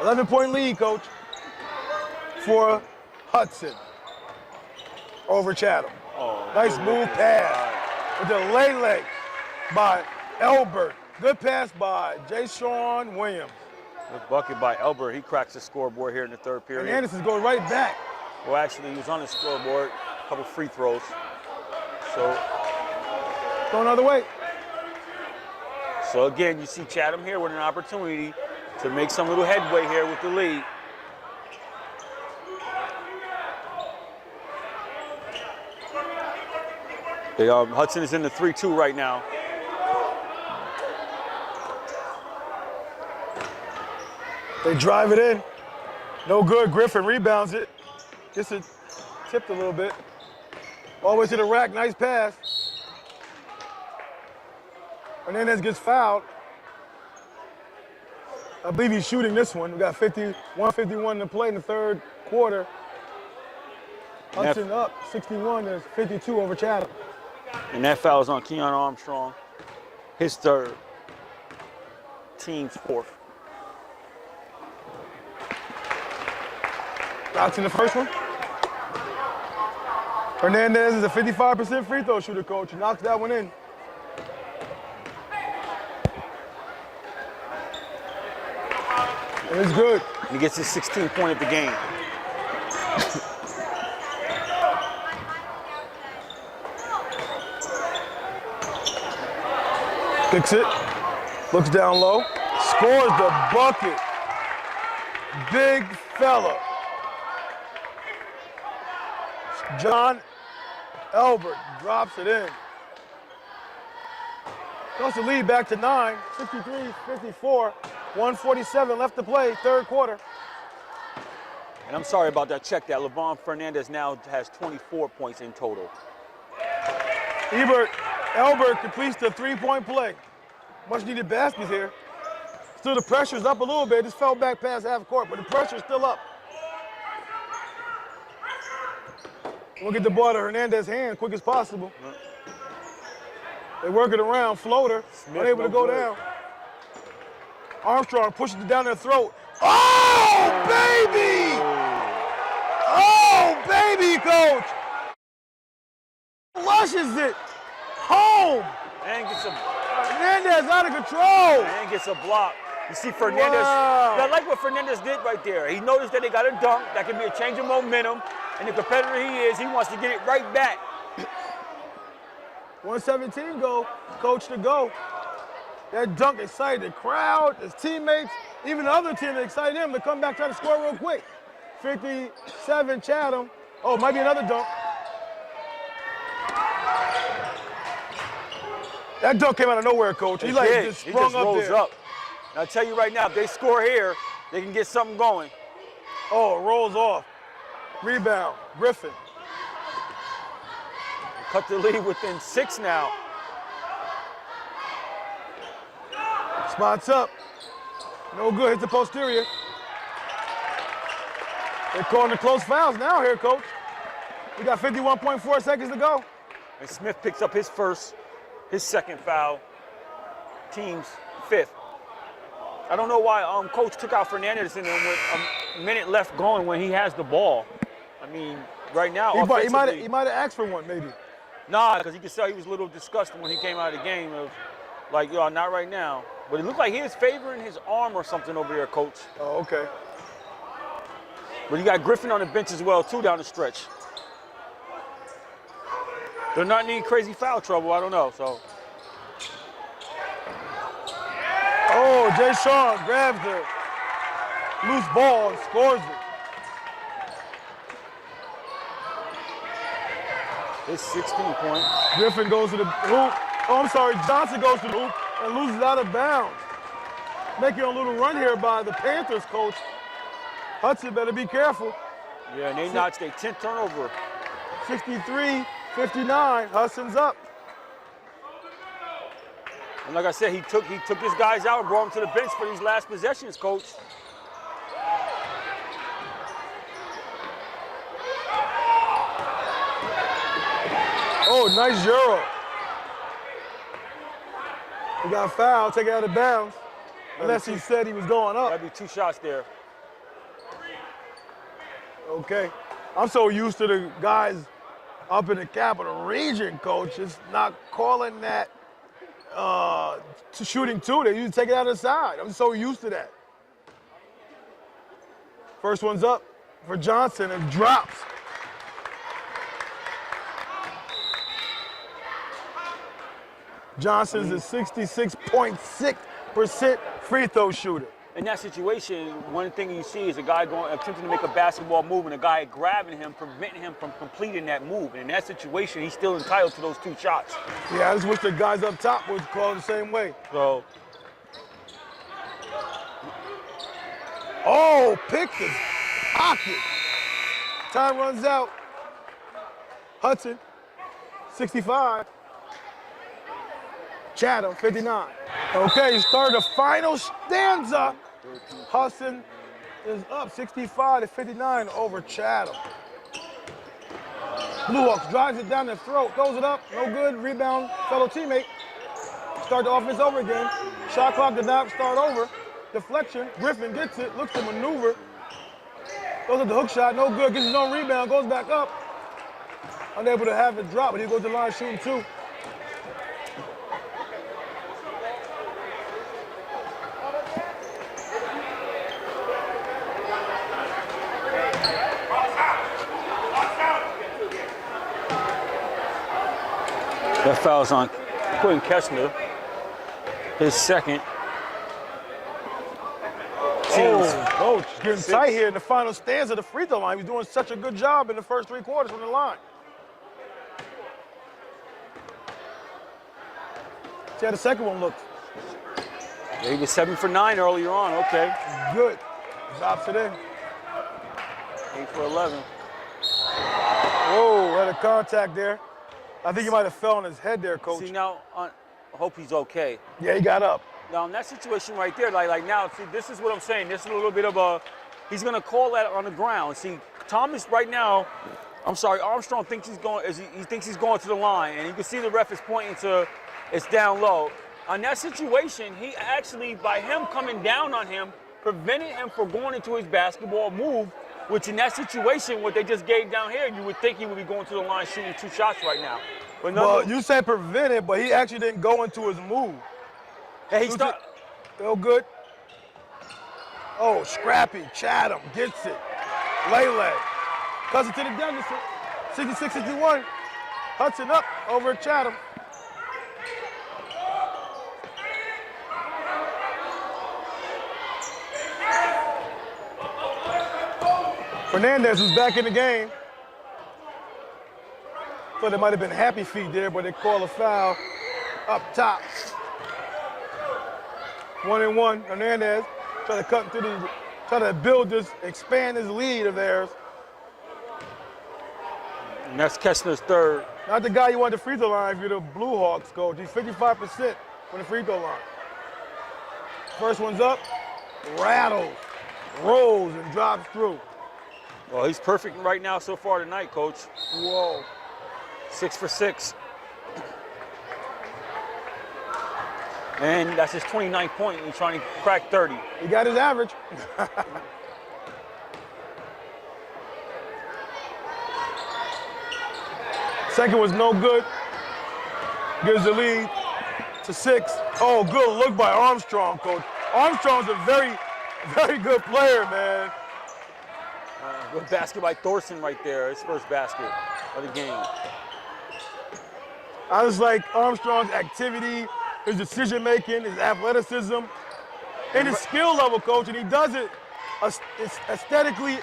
11-point lead, Coach, for Hudson over Chatham. Oh, nice move pass with the lay by Elbert. Good pass by Jay-Sean Williams. Good bucket by Elbert. He cracks the scoreboard here in the 3rd period. And Anderson goes right back. Well, actually, he was on the scoreboard. A couple free throws. So, go another way. So again, you see Chatham here with an opportunity to make some little headway here with the lead. Hudson is in the 3-2 right now. They drive it in. No good. Griffin rebounds it. Gets it tipped a little bit. Always to the rack. Nice pass. Hernandez gets fouled. I believe he's shooting this one. We got 51 to play in the 3rd quarter. Hudson up 61 to 52 over Chatham. And that foul is on Keon Armstrong. His 3rd. Team's 4th. Knocks in the first one. Hernandez is a 55% free throw shooter, Coach. He knocks that one in. And it's good. And he gets his 16th point of the game. Kicks it. Looks down low. Scores the bucket. Big fella. John Elbert drops it in. Plus the lead back to 9, 63-54, 1:47 left to play, 3rd quarter. And I'm sorry about that check. That LeVon Fernandez now has 24 points in total. Elbert completes the 3-point play. Much needed baskets here. Still the pressure's up a little bit. Just fell back past half court, but the pressure's still up. We'll get the ball to Hernandez's hand quick as possible. They work it around, floater, unable to go down. Armstrong pushes it down their throat. Oh, baby! Oh, baby, Coach! Flushes it home. And gets a Hernandez out of control. And gets a block. You see Fernandez. Wow. I like what Fernandez did right there. He noticed that they got a dunk. That can be a change of momentum. And the competitor he is, he wants to get it right back. 117 go, Coach to go. That dunk excited the crowd, his teammates, even the other team excited him to come back try to score real quick. 57 Chatham. Oh, might be another dunk. That dunk came out of nowhere, Coach. He like just sprung up rolls there. up. And I'll tell you right now, if they score here, they can get something going. Oh, it rolls off. Rebound, Griffin. Cut the lead within 6 now. Spots up. No good, hits the posterior. They're calling the close fouls now here, Coach. We got 51.4 seconds to go. And Smith picks up his 2nd foul. Team's 5th. I don't know why Coach took out Fernandez in there with a minute left going when he has the ball. I mean, right now, he might have asked for one, maybe. Nah, because you could tell he was a little disgusted when he came out of the game. Of like, yo, not right now. But it looked like he was favoring his arm or something over there, coach. Oh, okay. But you got Griffin on the bench as well, too, down the stretch. They're not in any crazy foul trouble, I don't know, so. Oh, Jay Sean grabs the loose ball and scores it. It's 16-point. Griffin goes to the hoop. Oh, I'm sorry, Johnson goes to the hoop and loses out of bounds. Making a little run here by the Panthers coach. Hudson better be careful. Yeah, and they notched their 10th turnover. 63-59, Hudson's up. And like I said, he took his guys out and brought them to the bench for these last possessions, coach. Oh, nice Euro. He got fouled, take it out of bounds. Unless he said he was going up. That'd be 2 shots there. Okay. I'm so used to the guys up in the Capital Region, coach. It's not calling that to shooting two. They usually take it out of the side. I'm so used to that. First one's up for Johnson and drops. Johnson's a 66.6% free throw shooter. In that situation, one thing you see is a guy attempting to make a basketball move and a guy grabbing him, preventing him from completing that move. And in that situation, he's still entitled to those 2 shots. Yeah, I just wish the guys up top would call the same way. So, oh, pick the pocket. Time runs out. Hudson, 65. Chatham, 59. Okay, start the final stanza. Hudson is up 65-59 over Chatham. Blue Hawks drives it down the throat, throws it up, no good, rebound, fellow teammate. Start the offense over again. Shot clock did not start over. Deflection, Griffin gets it, looks to maneuver. Goes at the hook shot, no good, gets his own rebound, goes back up. Unable to have it drop, but he goes to the line shooting 2. that foul's on Quentin Kessler, his second. Oh, coach, getting tight here in the final stanza of the free throw line. He was doing such a good job in the first 3 quarters from the line. See how the second one looked. Yeah, he was 7 for 9 earlier on. Okay. Good. Drops it in. 8 for 11. Whoa, had a contact there. I think he might have fell on his head there, coach. See now, I hope he's okay. Yeah, he got up. Now in that situation right there, like now, see, this is what I'm saying. This is a little bit of a, he's gonna call that on the ground. See, Thomas right now, Armstrong thinks he's going, he thinks he's going to the line, and you can see the ref is pointing to, it's down low. On that situation, he actually, by him coming down on him, prevented him from going into his basketball move, which in that situation, what they just gave down here, you would think he would be going to the line shooting 2 shots right now. But well, you said prevented, but he actually didn't go into his move. Hey, he started. Feel good. Oh, scrappy. Chatham gets it. Lele. Cuts it to the deficit. 66-61. Hudson up over Chatham. Fernandez was back in the game. Thought there might have been happy feet there, but they call a foul up top. 1-1. Hernandez trying to cut through try to build this, expand his lead of theirs. And that's Kessler's third. Not the guy you want the free throw line if you're the Blue Hawks coach. He's 55% from the free throw line. First one's up, rattles, rolls, and drops through. Well, he's perfect right now so far tonight, coach. Whoa. 6 for 6. And that's his 29th point. He's trying to crack 30. He got his average. Second was no good. gives the lead to 6. Oh, good look by Armstrong, coach. Armstrong's a very, very good player, man. Good basket by Thorson right there. His first basket of the game. I just like Armstrong's activity, his decision making, his athleticism, and his skill level, coach. And he does it it's aesthetically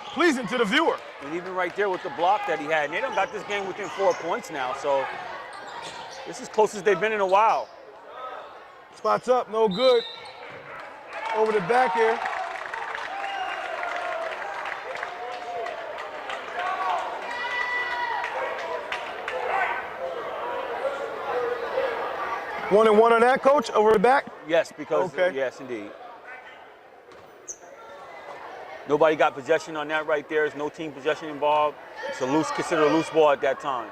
pleasing to the viewer. And even right there with the block that he had. And they done got this game within 4 points now. So this is close as they've been in a while. Spots up, no good. Over the back here. One and one on that, coach, over the back? Yes, because, yes, indeed. Nobody got possession on that right there. There's no team possession involved. It's a loose, considered a loose ball at that time.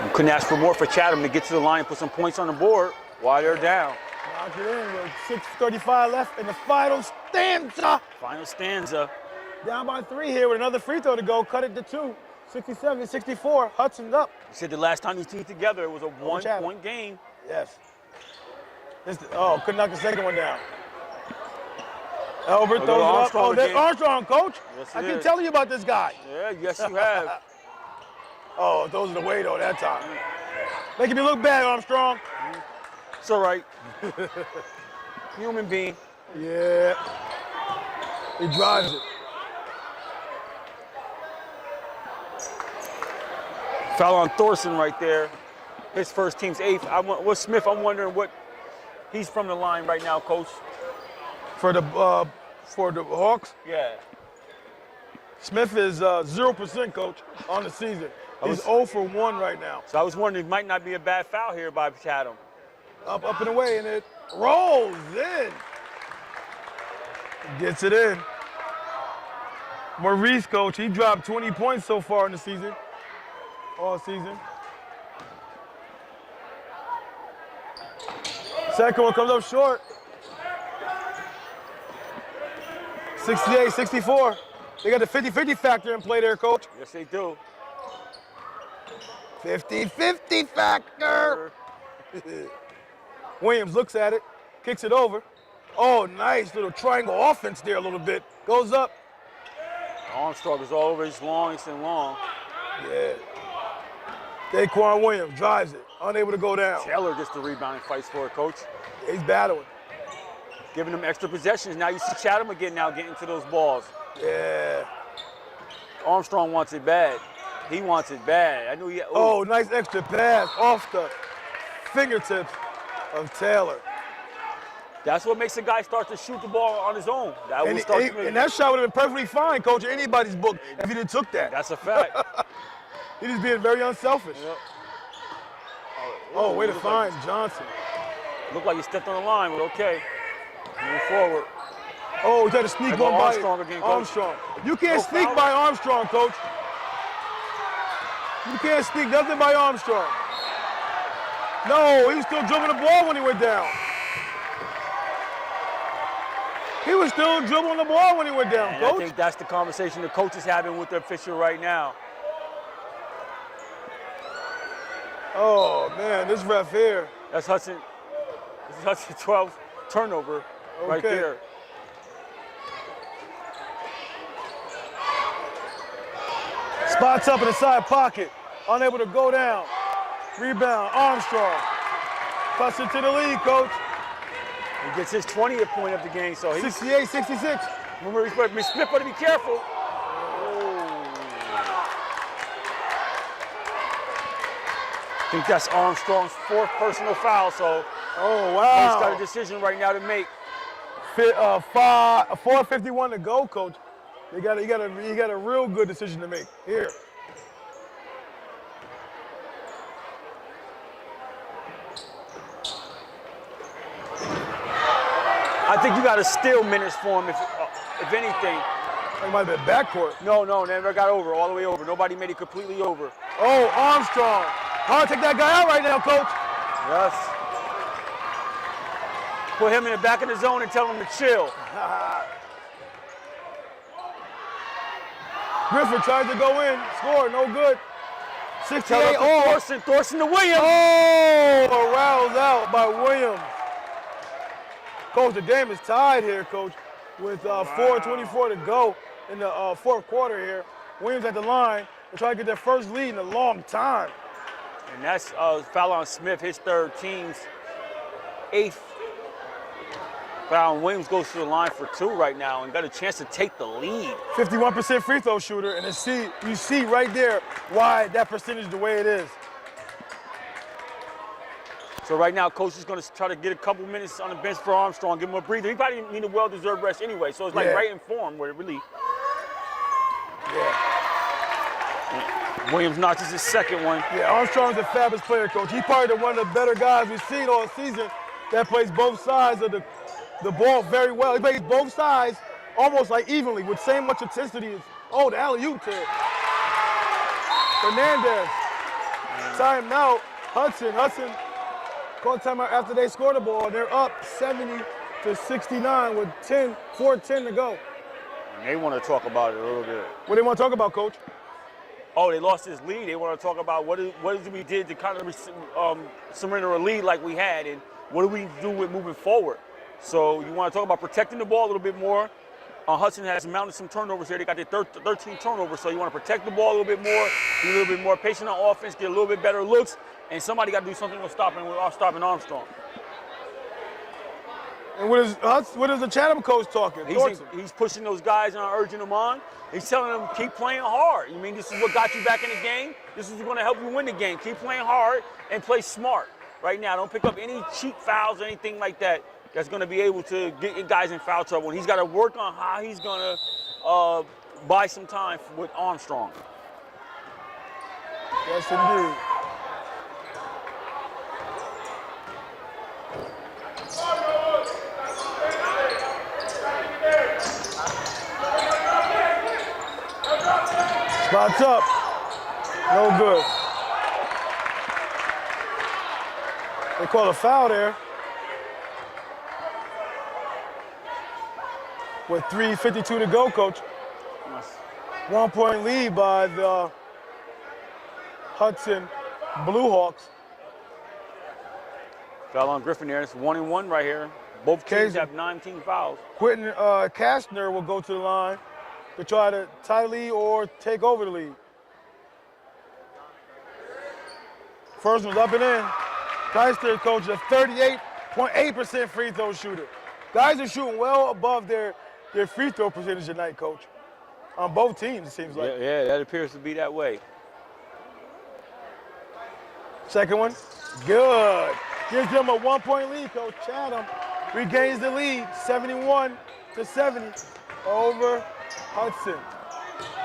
You couldn't ask for more for Chatham to get to the line and put some points on the board while they're down. Knock it in with 6:35 left in the final stanza. Final stanza. Down by 3 here with another free throw to go. Cut it to 2. 67-64. Hudson's up. You said the last time these teams together, it was a one-point game. Yes. Couldn't knock the second one down. Albert throws it up. Oh, that's Armstrong, coach. Yes, I keep telling you about this guy. Yeah, yes, you have. Oh, those are the way, though, that time. Making me look bad, Armstrong. It's all right. Human being. Yeah. He drives it. Foul on Thorson right there. His first team's 8th. With Smith, I'm wondering what he's from the line right now, coach. For the Hawks? Yeah. Smith is 0%, coach, on the season. He's 0 for 1 right now. So I was wondering, it might not be a bad foul here by Chatham. Up and away, and it rolls in. Gets it in. Maurice, coach, he dropped 20 points so far in the season. All season. Second one comes up short. 68-64. They got the 50-50 factor in play there, coach. Yes, they do. 50-50 factor. Williams looks at it, kicks it over. Oh, nice little triangle offense there a little bit. Goes up. Armstrong is all over his long and long. Yeah. Daquan Williams drives it, unable to go down. Taylor gets the rebound and fights for it, coach. He's battling. Giving them extra possessions. Now you see Chatham again now getting to those balls. Yeah. Armstrong wants it bad. He wants it bad. I knew he. Oh, nice extra pass off the fingertips of Taylor. That's what makes a guy start to shoot the ball on his own. And that shot would have been perfectly fine, coach, in anybody's book if he didn't took that. That's a fact. He's just being very unselfish. Yep. Oh, way to find Johnson. Looked like he stepped on the line, but okay. Move forward. Oh, he tried to sneak on by Armstrong again, coach. Armstrong. You can't sneak by Armstrong, coach. You can't sneak nothing by Armstrong. No, he was still dribbling the ball when he went down. He was still dribbling the ball when he went down, coach. I think that's the conversation the coach is having with the official right now. Oh, man, this ref here. That's Hudson. This is Hudson 12 turnover right there. Spots up in the side pocket. Unable to go down. Rebound, Armstrong. Cuts it to the lead, coach. He gets his 20th point of the game, so he's 68-66. Remember, Smith got to be careful. I think that's Armstrong's 4th personal foul, so wow. He's got a decision right now to make. 4:51 to go, coach. He got a real good decision to make here. I think you got to steal minutes for him, if anything. It might have been backcourt. No, never got over, all the way over. Nobody made it completely over. Oh, Armstrong. Hard to take that guy out right now, coach. Yes. Put him in the back of the zone and tell him to chill. Griffin tried to go in, score, no good. 68 Thorson to Williams. Oh, aroused out by Williams. Coach, the game is tied here, Coach, with 4:24 to go in the fourth quarter here. Williams at the line. They're trying to get their first lead in a long time. And that's foul on Smith, his third, team's 8th. Foul on Williams goes to the line for 2 right now and got a chance to take the lead. 51% free throw shooter, and you see right there why that percentage the way it is. So right now, Coach is going to try to get a couple minutes on the bench for Armstrong, give him a breather. He probably need a well-deserved rest anyway, so it's like right in form with a relief. Yeah. Williams notches his second one. Yeah, Armstrong's a fabulous player, Coach. He's probably one of the better guys we've seen all season that plays both sides of the ball very well. He plays both sides almost like evenly with same much intensity as, the alley-oop to Hernandez. Timeout, Hudson called timeout after they scored the ball. They're up 70-69 with 4:10 to go. And they want to talk about it a little bit. What do they want to talk about, Coach? Oh, they lost this lead. They want to talk about what we did to kind of surrender a lead like we had, and what do we do with moving forward. So you want to talk about protecting the ball a little bit more. Hudson has mounted some turnovers here. They got their 13 turnovers, so you want to protect the ball a little bit more, be a little bit more patient on offense, get a little bit better looks, and somebody got to do something with stopping Armstrong. And what is the Chatham coach talking? He's pushing those guys and urging them on. He's telling them, keep playing hard. You mean this is what got you back in the game? This is going to help you win the game. Keep playing hard and play smart right now. Don't pick up any cheap fouls or anything like that that's going to be able to get guys in foul trouble. And he's got to work on how he's going to buy some time with Armstrong. Yes, indeed. Spots up. No good. They call a foul there. With 3:52 to go, Coach. 1 point lead by the Hudson Blue Hawks. Foul on Griffin there. It's 1-1 right here. Both teams have 19 fouls. Quentin Kastner will go to the line to try to tie the lead or take over the lead. First one's up and in. Kastner, Coach, a 38.8% free throw shooter. Guys are shooting well above their free throw percentage tonight, Coach. On both teams, it seems like. Yeah, that appears to be that way. Second one, good. Gives them a 1 point lead, Coach. Chatham regains the lead, 71-70 over Hudson.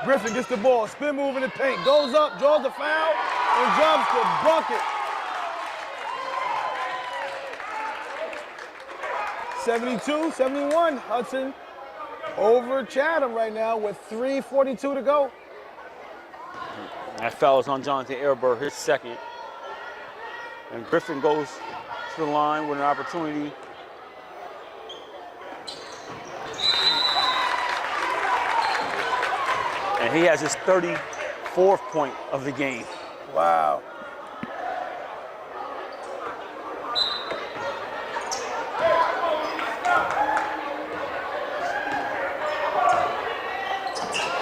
Griffin gets the ball, spin move in the paint, goes up, draws the foul, and drops the bucket. 72-71, Hudson over Chatham right now with 3:42 to go. That foul is on Jonathan Ehrber, his second. And Griffin goes to the line with an opportunity. And he has his 34th point of the game. Wow.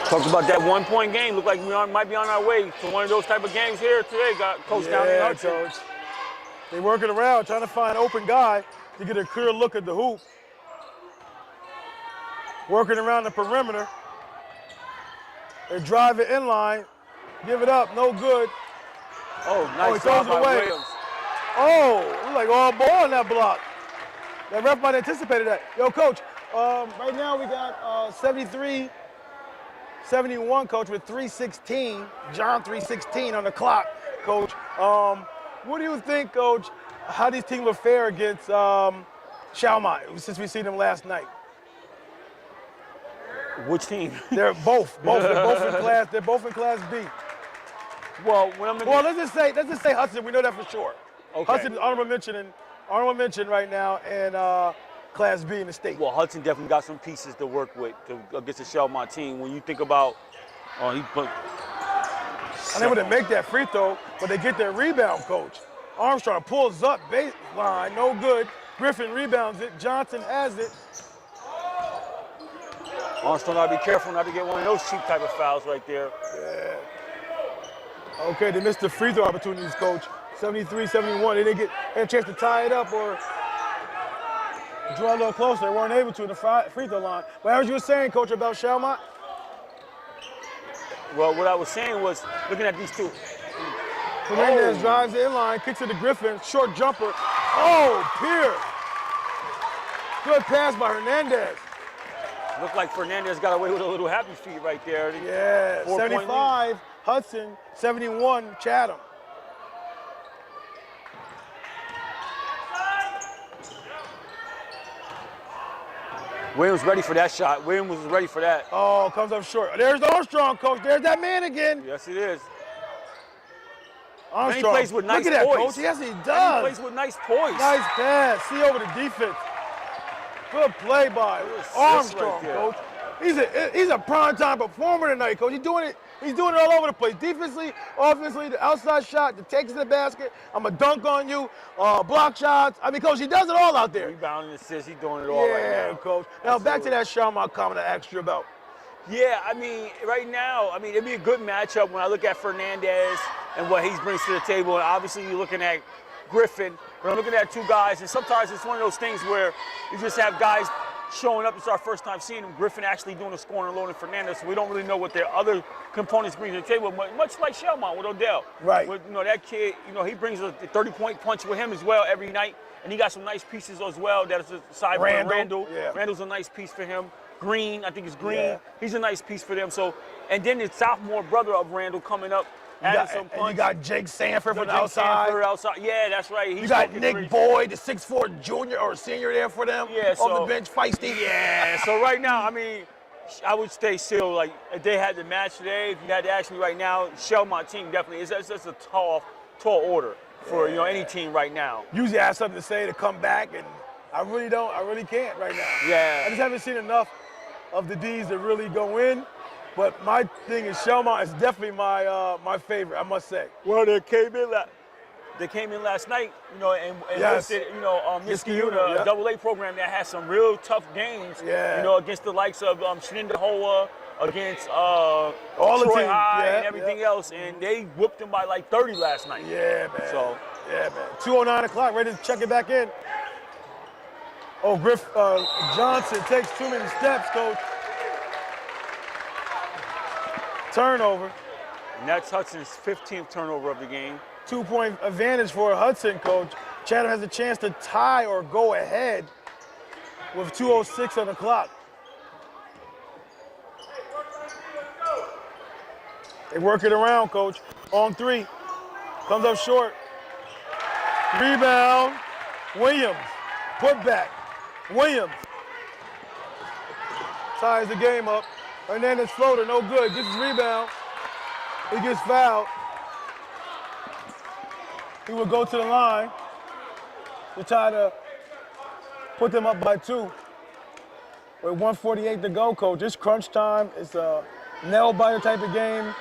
Talked about that 1 point game. Look like we might be on our way to one of those type of games here today. Got Coach down in Hudson. Coach. They working around, trying to find an open guy to get a clear look at the hoop. Working around the perimeter. They drive it inline, give it up, no good. Oh, nice he throws job it by away. Williams. Oh, look like all ball on that block. That ref might have anticipated that. Yo, Coach, right now we got 73-71, Coach, with 3:16. John 3:16 on the clock, Coach. What do you think, Coach, how these teams will fare against Chalmont since we seen them last night? Which team? They're both. They're both in class. They're both in Class B. Well, let's just say Hudson. We know that for sure. Okay. Hudson is honorable mention honorable mention right now in Class B in the state. Well, Hudson definitely got some pieces to work with against the Shelmont team. When you think about, Unable to make that free throw, but they get their rebound, coach. Armstrong pulls up, baseline, no good. Griffin rebounds it, Johnson has it. Armstrong gotta be careful not to get one of those cheap type of fouls right there. Yeah. Okay, they missed the free throw opportunities, coach. 73-71, they didn't get a chance to tie it up or draw a little closer. They weren't able to in the free throw line. But as you were saying, coach, about Shelmont? Well, what I was saying was, looking at these two. Hernandez drives the inline, kicks it to Griffin, short jumper. Oh, Pierce. Good pass by Hernandez. Looked like Fernandez got away with a little happy feet right there. Yeah, 75, Hudson, 71, Chatham. Williams ready for that shot. Williams was ready for that. Oh, comes up short. There's Armstrong, coach. There's that man again. Yes, it is. Armstrong. And he plays with nice Look at that, poise. coach. Yes, he does. And he plays with nice poise. Nice pass. See over the defense. Good play by Armstrong, right coach. He's a primetime performer tonight, coach. He's doing it all over the place. Defensively, offensively, the outside shot, the takes to the basket. I'm a dunk on you, block shots. I mean, coach, he does it all out there. Rebounding, assists, he's doing it all right now. Yeah, coach. Now back to that Shelmont comment I asked you about. Yeah, I mean, right now, it'd be a good matchup when I look at Fernandez and what he brings to the table. And obviously, you're looking at Griffin, but I'm looking at two guys, and sometimes it's one of those things where you just have guys showing up. It's our first time seeing him. Griffin actually doing the scoring alone in Fernandez, so we don't really know what their other components bring to the table, much like Shelmont with Odell. Right. With, that kid, he brings a 30-point punch with him as well every night, and he got some nice pieces as well. That's aside from Randall. Yeah. Randall's a nice piece for him. Green, I think it's Green. Yeah. He's a nice piece for them. So, and then the sophomore brother of Randall coming up. And you got Jake Sanford from the outside. Yeah, that's right. You got Nick Boyd, the 6'4" junior or senior there for them. Yeah, on the bench, feisty. Yeah, so right now, I would stay still. Like, if they had the match today, if you had to ask me right now, Shelmont team definitely is. That's a tall order for any team right now. Usually I have something to say to come back, and I really don't. I really can't right now. Yeah. I just haven't seen enough of the D's to really go in. But my thing is Shelmont is definitely my favorite, I must say. Well, they came in last night, and yes. hosted, Niskayuna, a double-A program that has some real tough games, against the likes of Shenandoah, against all Troy the teams. High and everything else, and they whooped them by like 30 last night. Yeah, man. So, yeah, man. 2:09 o'clock, ready to check it back in. Oh, Johnson takes too many steps, coach. Turnover. And that's Hudson's 15th turnover of the game. 2-point advantage for Hudson, coach. Chatham has a chance to tie or go ahead with 2:06 on the clock. They work it around, coach. On three. Comes up short. Rebound. Williams. Put back. Williams. Ties the game up. Hernandez floater, no good. Gets his rebound. He gets fouled. He will go to the line to try to put them up by 2. With 1:48 to go, coach. It's crunch time. It's a nail-biter type of game.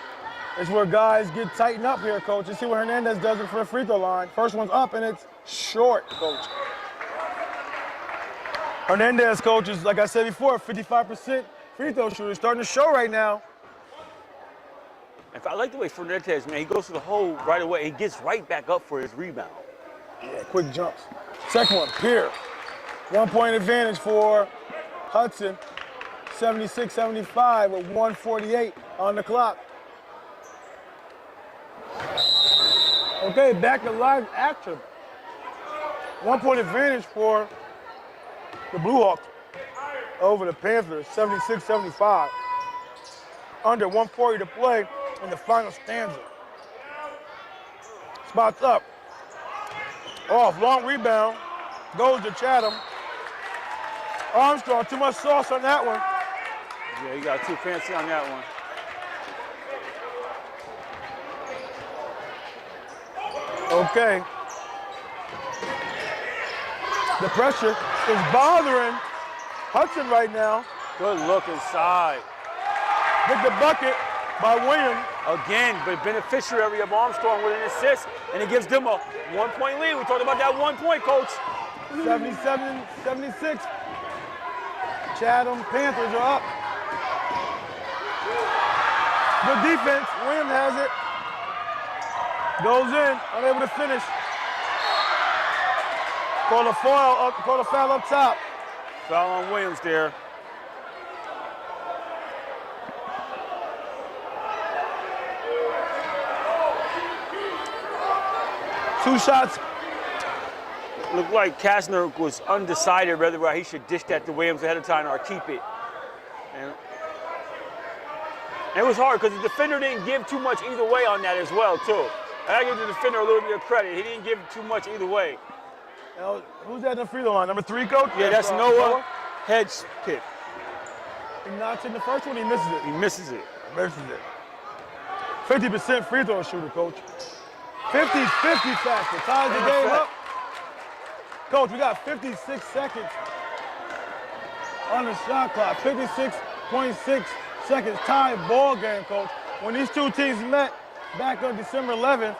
It's where guys get tightened up here, coach. You see what Hernandez does it for the free throw line. First one's up, and it's short, coach. Hernandez, coach, is, like I said before, 55% free throw shooter. Starting to show right now. I like the way Fernandez, man, he goes to the hole right away. He gets right back up for his rebound. Yeah, quick jumps. Second one, Pierre. 1-point advantage for Hudson. 76-75 with 1:48 on the clock. Okay, back to live action. 1-point advantage for the Blue Hawks over the Panthers, 76-75. Under 1:40 to play in the final stanza. Spots up. Off, long rebound. Goes to Chatham. Armstrong, too much sauce on that one. Yeah, he got too fancy on that one. Okay. The pressure is bothering Hudson right now. Good look inside. Get the bucket by Williams. Again, but beneficiary of Armstrong with an assist, and it gives them a 1-point lead. We talked about that 1 point, coach. 77-76. Chatham Panthers are up. Good defense. Williams has it. Goes in, unable to finish. Call a foul up top. Foul on Williams there. Two shots. Looked like Kastner was undecided whether he should dish that to Williams ahead of time or keep it. And it was hard because the defender didn't give too much either way on that as well, too. I give the defender a little bit of credit. He didn't give too much either way. Now, who's at the free throw line? Number 3, coach? Yeah, that's Noah Hedgepit. He knocks in the first one, he misses it. He misses it. Misses it. 50% free throw shooter, coach. 50-50 factor. Ties the game up. Coach, we got 56 seconds on the shot clock. 56.6 seconds. Tied ball game, coach. When these two teams met back on December 11th,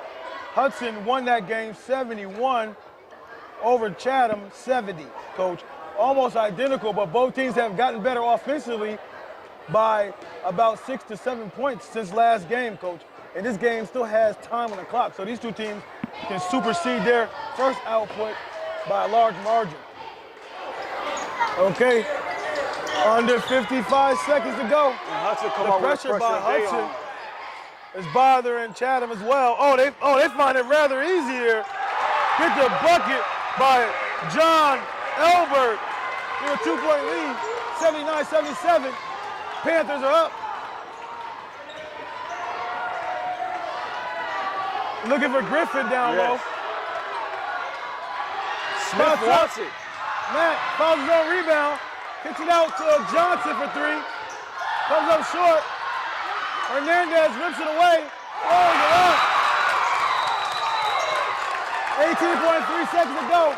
Hudson won that game 71 over Chatham 70, coach. Almost identical, but both teams have gotten better offensively by about 6 to 7 points since last game, coach. And this game still has time on the clock, so these two teams can supersede their first output by a large margin. Okay, under 55 seconds to go. The pressure by Hudson is bothering Chatham as well. Oh, they find it rather easy here. Get the bucket by John Elbert. With a 2-point lead, 79-77. Panthers are up. Looking for Griffin down low. Smith wants it. Matt fouls his own rebound. Kicks it out to Johnson for 3. Comes up short. Hernandez rips it away. Throws it up. 18.3 seconds to go.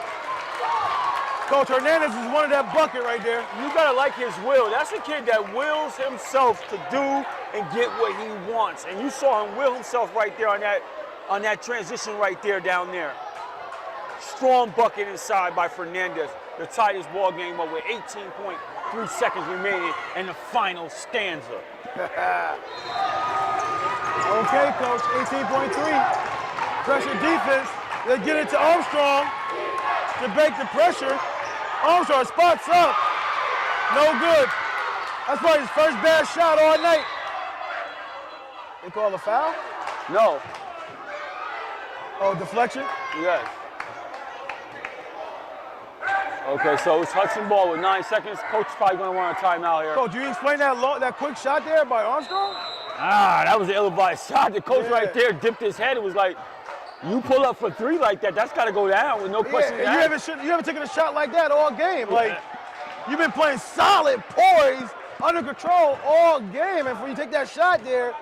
Coach, Hernandez is one of that bucket right there. You gotta like his will. That's a kid that wills himself to do and get what he wants. And you saw him will himself right there on that transition right there down there. Strong bucket inside by Fernandez to tie this ball game up with 18.3 seconds remaining in the final stanza. Okay, coach, 18.3. Pressure defense. They get it to Armstrong to break the pressure. Armstrong spots up. No good. That's probably his first bad shot all night. They call a foul? No. Oh, deflection? Yes. Okay, so it's Hudson ball with 9 seconds. Coach is probably going to want a timeout here. Coach, you explain that quick shot there by Armstrong? That was an ill-advised shot. The coach right there dipped his head. It was like, you pull up for 3 like that, that's got to go down with no question. Yeah, you haven't taken a shot like that all game. Like, you've been playing solid, poised, under control all game, and when you take that shot there,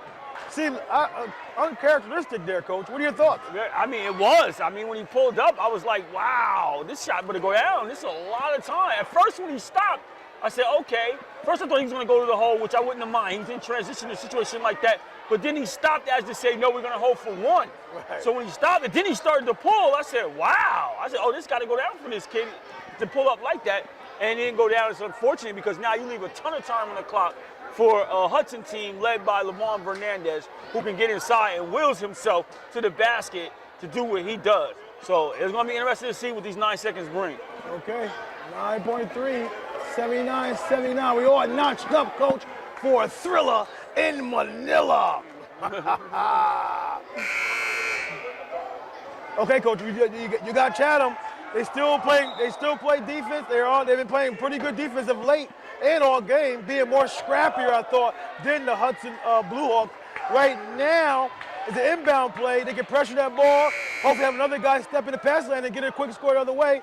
uncharacteristic there, Coach. What are your thoughts? I mean, it was. I mean, when he pulled up, I was like, wow, this shot better go down. This is a lot of time. At first, when he stopped, I said, okay. First, I thought he was going to go to the hole, which I wouldn't have mind. He was in transition in a situation like that. But then he stopped as to say, no, we're going to hold for 1. Right. So when he stopped, and then he started to pull, I said, wow. I said, oh, this got to go down for this kid to pull up like that. And it didn't go down. It's unfortunate because now you leave a ton of time on the clock for a Hudson team led by Lamont Fernandez, who can get inside and wills himself to the basket to do what he does. So it's going to be interesting to see what these 9 seconds bring. Okay, 9.3, 79-79. We all notched up, Coach, for a thriller in Manila. Okay, Coach, you got Chatham. They still play defense. They've been playing pretty good defense of late and all game, being more scrappier, I thought, than the Hudson Blue Hawks. Right now, it's an inbound play. They can pressure that ball, hopefully have another guy step in the pass lane and get a quick score the other way.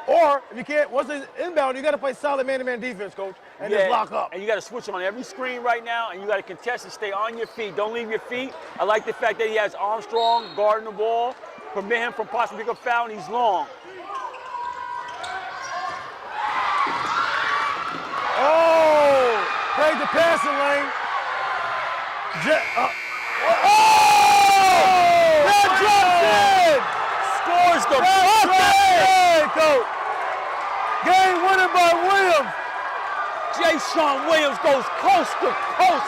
Or, if you can't, once it's inbound, you got to play solid man-to-man defense, Coach, and just lock up. And you got to switch them on every screen right now, and you got to contest and stay on your feet. Don't leave your feet. I like the fact that he has Armstrong guarding the ball, permit him from possibly pick up foul, and he's long. Oh, played the passing lane. That drops in! Scores the That bucket! drops in, coach. Game winner by Williams. Jay-Sean Williams goes coast to coast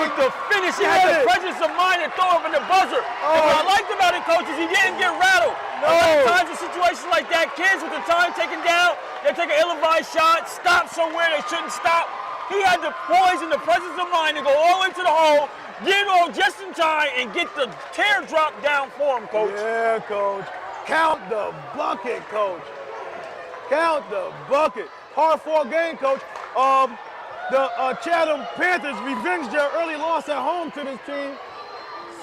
with the finish. He had the presence of mind to throw over the buzzer. And what I liked about it, coach, is he didn't get rattled. A lot of times in situations like that, kids with the time taken down, they take an ill-advised shot, stop somewhere they shouldn't stop. He had the poise and the presence of mind to go all the way to the hole, get it all just in time, and get the teardrop down for him, coach. Yeah, coach. Count the bucket, coach. Count the bucket. Hard-fought game, coach. The Chatham Panthers revenged their early loss at home to this team,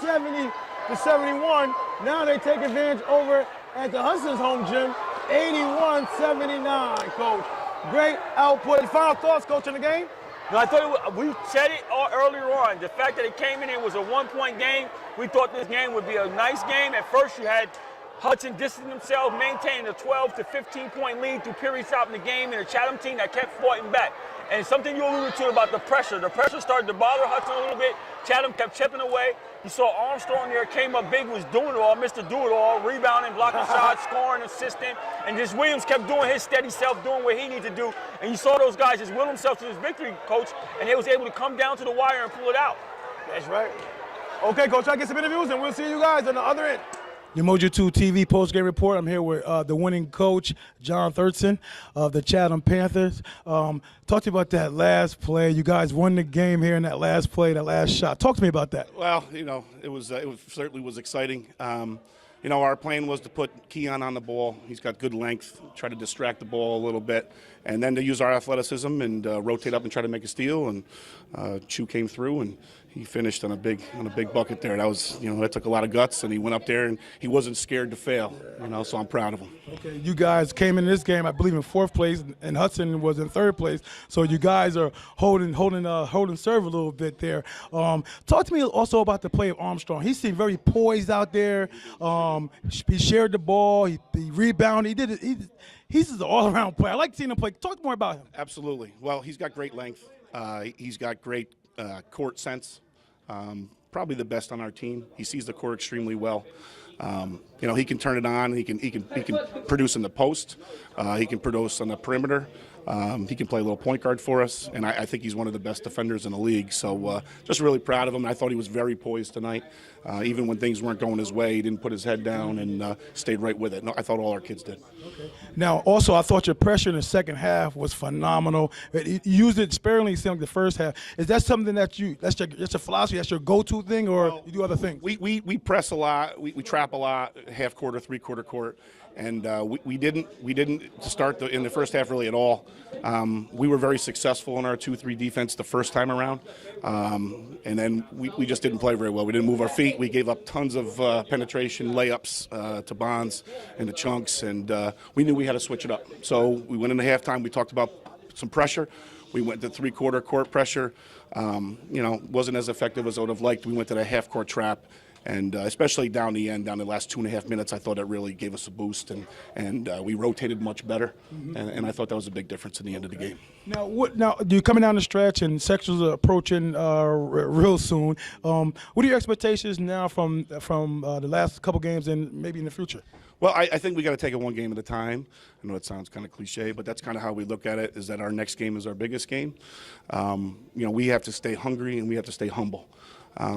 70-71. Now they take advantage over at the Hudson's home gym, 81-79, coach. Great output. Final thoughts, coach, in the game? No, I thought we said it earlier on. The fact that it came in, it was a one-point game. We thought this game would be a nice game. At first, you had Hudson distancing himself, maintaining a 12 to 15-point lead through periods out in the game, and a Chatham team that kept fighting back. And something you alluded to about the pressure. The pressure started to bother Hudson a little bit. Chatham kept chipping away. You saw Armstrong there, came up big, was doing it all, Mr. Do-It-All, rebounding, blocking shots, scoring, assisting. And just Williams kept doing his steady self, doing what he needed to do. And you saw those guys just will themselves to this victory, coach, and they was able to come down to the wire and pull it out. That's right. Okay, coach, I get some interviews, and we'll see you guys on the other end. The Mojo 2 TV post-game report. I'm here with the winning coach, John Thurston of the Chatham Panthers. Talk to me about that last play. You guys won the game here in that last play, that last shot. Talk to me about that. Well, you know, it certainly was exciting. You know, our plan was to put Keon on the ball. He's got good length, try to distract the ball a little bit, and then to use our athleticism and rotate up and try to make a steal. And Chu came through and he finished on a big bucket there. That was, you know, that took a lot of guts, and he went up there and he wasn't scared to fail. You know, so I'm proud of him. Okay, you guys came in this game, I believe, in fourth place, and Hudson was in third place. So you guys are holding serve a little bit there. Talk to me also about the play of Armstrong. He seemed very poised out there. He shared the ball. He rebounded. He's just an all-around player. I like seeing him play. Talk more about him. Absolutely. Well, he's got great length. He's got great court sense. Probably the best on our team. He sees the court extremely well. You know, he can turn it on. He can produce in the post. He can produce on the perimeter. He can play a little point guard for us, and I think he's one of the best defenders in the league. So just really proud of him. I thought he was very poised tonight. Even when things weren't going his way, he didn't put his head down and stayed right with it. No, I thought all our kids did. Okay. Now, also, I thought your pressure in the second half was phenomenal. You used it sparingly, it seemed like the first half. Is that something that's your philosophy, that's your go-to thing, or you do other things? We press a lot, we trap a lot, half quarter, three-quarter court, and we didn't start in the first half really at all. We were very successful in our 2-3 defense the first time around, and then we just didn't play very well. We didn't move our feet. We gave up tons of penetration layups to Bonds and the Chunks, and we knew we had to switch it up. So we went into halftime. We talked about some pressure. We went to three-quarter court pressure. You know, wasn't as effective as I would have liked. We went to the half-court trap. And especially down the end, down the last 2.5 minutes, I thought it really gave us a boost, and we rotated much better, and I thought that was a big difference in the end of the game. Now, you're coming down the stretch, and sections are approaching real soon. What are your expectations now from the last couple games and maybe in the future? Well, I think we got to take it one game at a time. I know it sounds kind of cliche, but that's kind of how we look at it, is that our next game is our biggest game. You know, we have to stay hungry and we have to stay humble.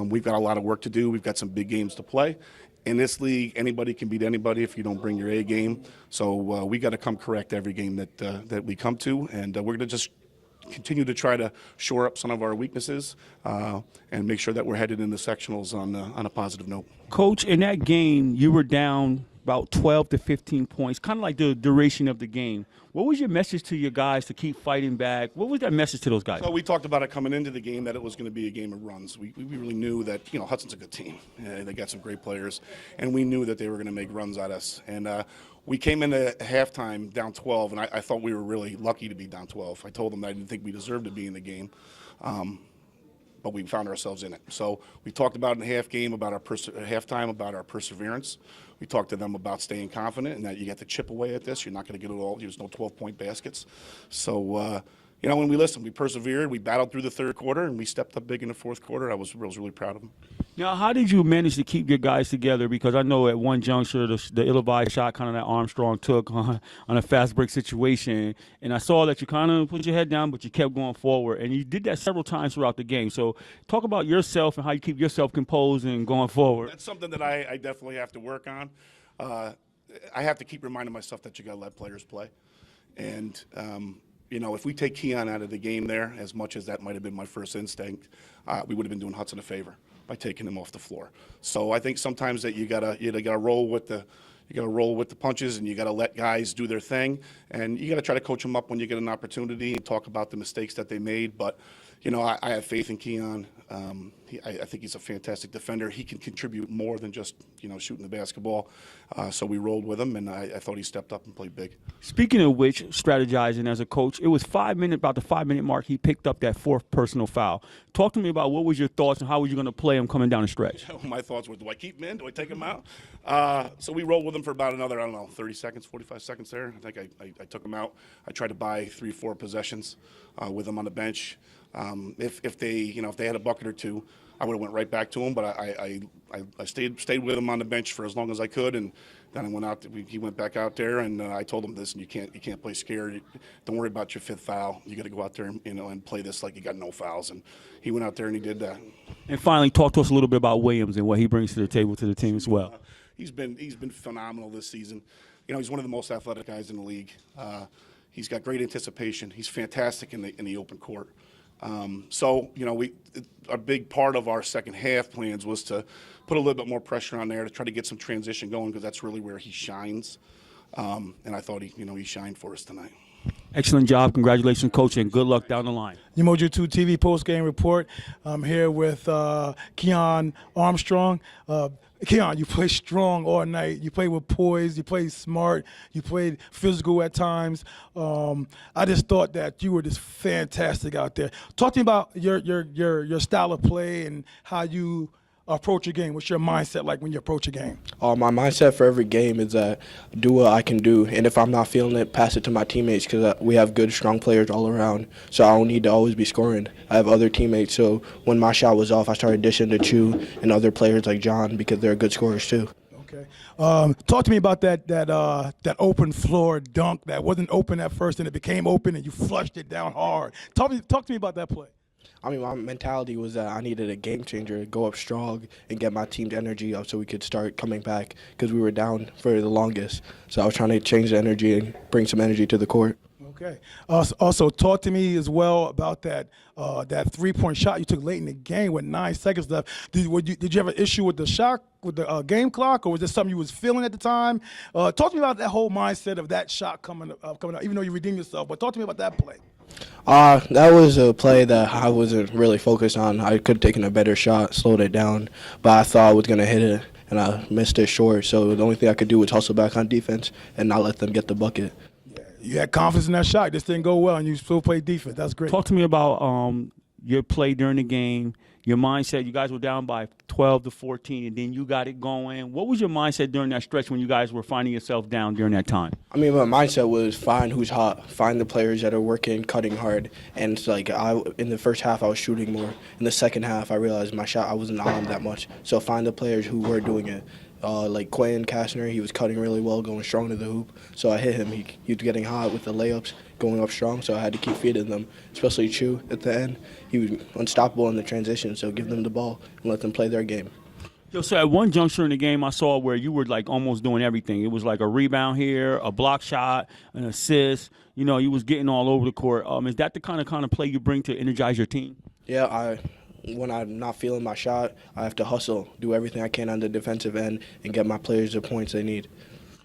We've got a lot of work to do. We've got some big games to play. In this league, anybody can beat anybody if you don't bring your A game. So we got to come correct every game that we come to, and we're going to just continue to try to shore up some of our weaknesses and make sure that we're headed into sectionals on a positive note. Coach, in that game, you were down about 12 to 15 points, kind of like the duration of the game. What was your message to your guys to keep fighting back? What was that message to those guys? So we talked about it coming into the game, that it was going to be a game of runs. We really knew that, you know, Hudson's a good team. They got some great players, and we knew that they were going to make runs at us. And we came into halftime down 12, and I thought we were really lucky to be down 12. I told them that I didn't think we deserved to be in the game. But we found ourselves in it. So we talked about in the halftime about our perseverance. We talked to them about staying confident and that you have to chip away at this. You're not going to get it all. There's no 12-point baskets. So, you know, when we listened, we persevered, we battled through the third quarter, and we stepped up big in the fourth quarter. I was really proud of them. Now, how did you manage to keep your guys together? Because I know at one juncture, the ill-advised shot kind of that Armstrong took on a fast break situation, and I saw that you kind of put your head down, but you kept going forward, and you did that several times throughout the game. So talk about yourself and how you keep yourself composed and going forward. That's something that I definitely have to work on. I have to keep reminding myself that you got to let players play. And, you know, if we take Keon out of the game there, as much as that might have been my first instinct, we would have been doing Hudson a favor by taking him off the floor. So I think sometimes that you gotta roll with the punches, and you gotta let guys do their thing, and you gotta try to coach them up when you get an opportunity and talk about the mistakes that they made. But you know, I have faith in Keon. I think he's a fantastic defender. He can contribute more than just, you know, shooting the basketball. So we rolled with him, and I thought he stepped up and played big. Speaking of which, strategizing as a coach, it was about the 5-minute mark, he picked up that fourth personal foul. Talk to me about what was your thoughts and how were you going to play him coming down the stretch? My thoughts were, do I keep him in? Do I take him out? So we rolled with him for about another, 30 seconds, 45 seconds there. I think I took him out. I tried to buy 3-4 possessions with him on the bench. If they had a bucket or two, I would have went right back to him. But I stayed with him on the bench for as long as I could, and then I went out. He went back out there, and I told him, "Listen, you can't play scared. Don't worry about your fifth foul. You got to go out there and play this like you got no fouls." And he went out there and he did that. And finally, talk to us a little bit about Williams and what he brings to the table to the team as well. He's been phenomenal this season. You know, he's one of the most athletic guys in the league. He's got great anticipation. He's fantastic in the open court. So, you know, a big part of our second half plans was to put a little bit more pressure on there to try to get some transition going, because that's really where he shines. And I thought he shined for us tonight. Excellent job. Congratulations, Coach, and good luck down the line. Mojo 2 TV post-game report. I'm here with Keon Armstrong. Keon, you played strong all night. You played with poise. You played smart. You played physical at times. I just thought that you were just fantastic out there. Talk to me about your style of play and how you approach a game. What's your mindset like when you approach a game? My mindset for every game is do what I can do, and if I'm not feeling it, pass it to my teammates, because we have good, strong players all around, so I don't need to always be scoring. I have other teammates, so when my shot was off, I started dishing to Chu and other players like John, because they're good scorers too. Okay. Talk to me about that open floor dunk that wasn't open at first and it became open and you flushed it down hard. Talk to me about that play. I mean, my mentality was that I needed a game changer, go up strong and get my team's energy up so we could start coming back, because we were down for the longest. So I was trying to change the energy and bring some energy to the court. Okay. Also, talk to me as well about that three-point shot you took late in the game with 9 seconds left. Did you have an issue with the shot, with the game clock, or was this something you was feeling at the time? Talk to me about that whole mindset of that shot coming up, even though you redeemed yourself. But talk to me about that play. That was a play that I wasn't really focused on. I could have taken a better shot, slowed it down, but I thought I was going to hit it, and I missed it short. So the only thing I could do was hustle back on defense and not let them get the bucket. Yeah, you had confidence in that shot. This didn't go well, and you still played defense. That's great. Talk to me about your play during the game, your mindset. You guys were down by 12-14, and then you got it going. What was your mindset during that stretch when you guys were finding yourself down during that time? I mean, my mindset was find who's hot, find the players that are working, cutting hard. And it's like in the first half, I was shooting more. In the second half, I realized my shot, I wasn't on that much. So find the players who were doing it. Like Quinn Kastner, he was cutting really well, going strong to the hoop. So I hit him. He was getting hot with the layups, going up strong, so I had to keep feeding them, especially Chu at the end. He was unstoppable in the transition, so give them the ball and let them play their game. So at one juncture in the game, I saw where you were like almost doing everything. It was like a rebound here, a block shot, an assist. You know, you was getting all over the court. Is that the kind of play you bring to energize your team? Yeah, when I'm not feeling my shot, I have to hustle, do everything I can on the defensive end, and get my players the points they need.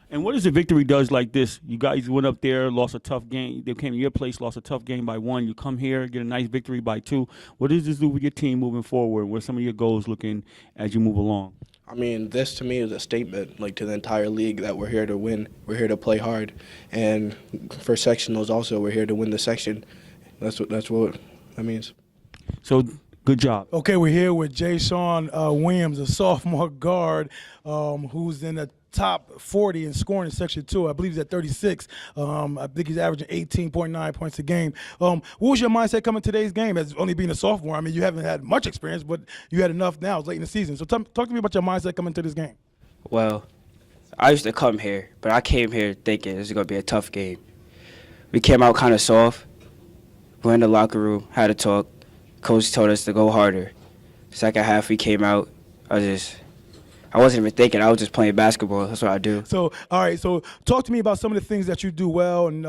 And what is a victory does like this? You guys went up there, lost a tough game. They came to your place, lost a tough game by 1. You come here, get a nice victory by 2. What does this do with your team moving forward? What are some of your goals looking as you move along? I mean, this to me is a statement, like, to the entire league that we're here to win. We're here to play hard. And for sectionals also, we're here to win the section. That's what that means. So, good job. Okay, we're here with Jay Sean Williams, a sophomore guard who's in the top 40 in scoring in Section 2. I believe he's at 36. I think he's averaging 18.9 points a game. What was your mindset coming to today's game as only being a sophomore? I mean, you haven't had much experience, but you had enough now. It's late in the season. So talk to me about your mindset coming to this game. Well, I used to come here, but I came here thinking this is going to be a tough game. We came out kind of soft. We went in the locker room, had a talk. Coach told us to go harder. Second half, we came out. I wasn't even thinking. I was just playing basketball. That's what I do. So, all right. So, talk to me about some of the things that you do well in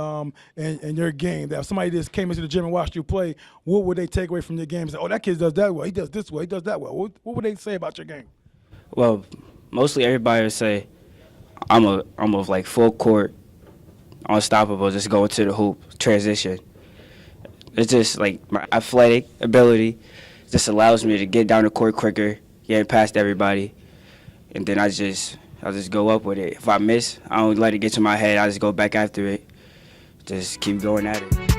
your game. That if somebody just came into the gym and watched you play, what would they take away from your game? Say, oh, that kid does that well. He does this well. He does that well. What would they say about your game? Well, mostly everybody would say I'm a like full court, unstoppable, just going to the hoop, transition. It's just like my athletic ability just allows me to get down the court quicker, getting past everybody. And then I'll just go up with it. If I miss, I don't let it get to my head. I just go back after it. Just keep going at it.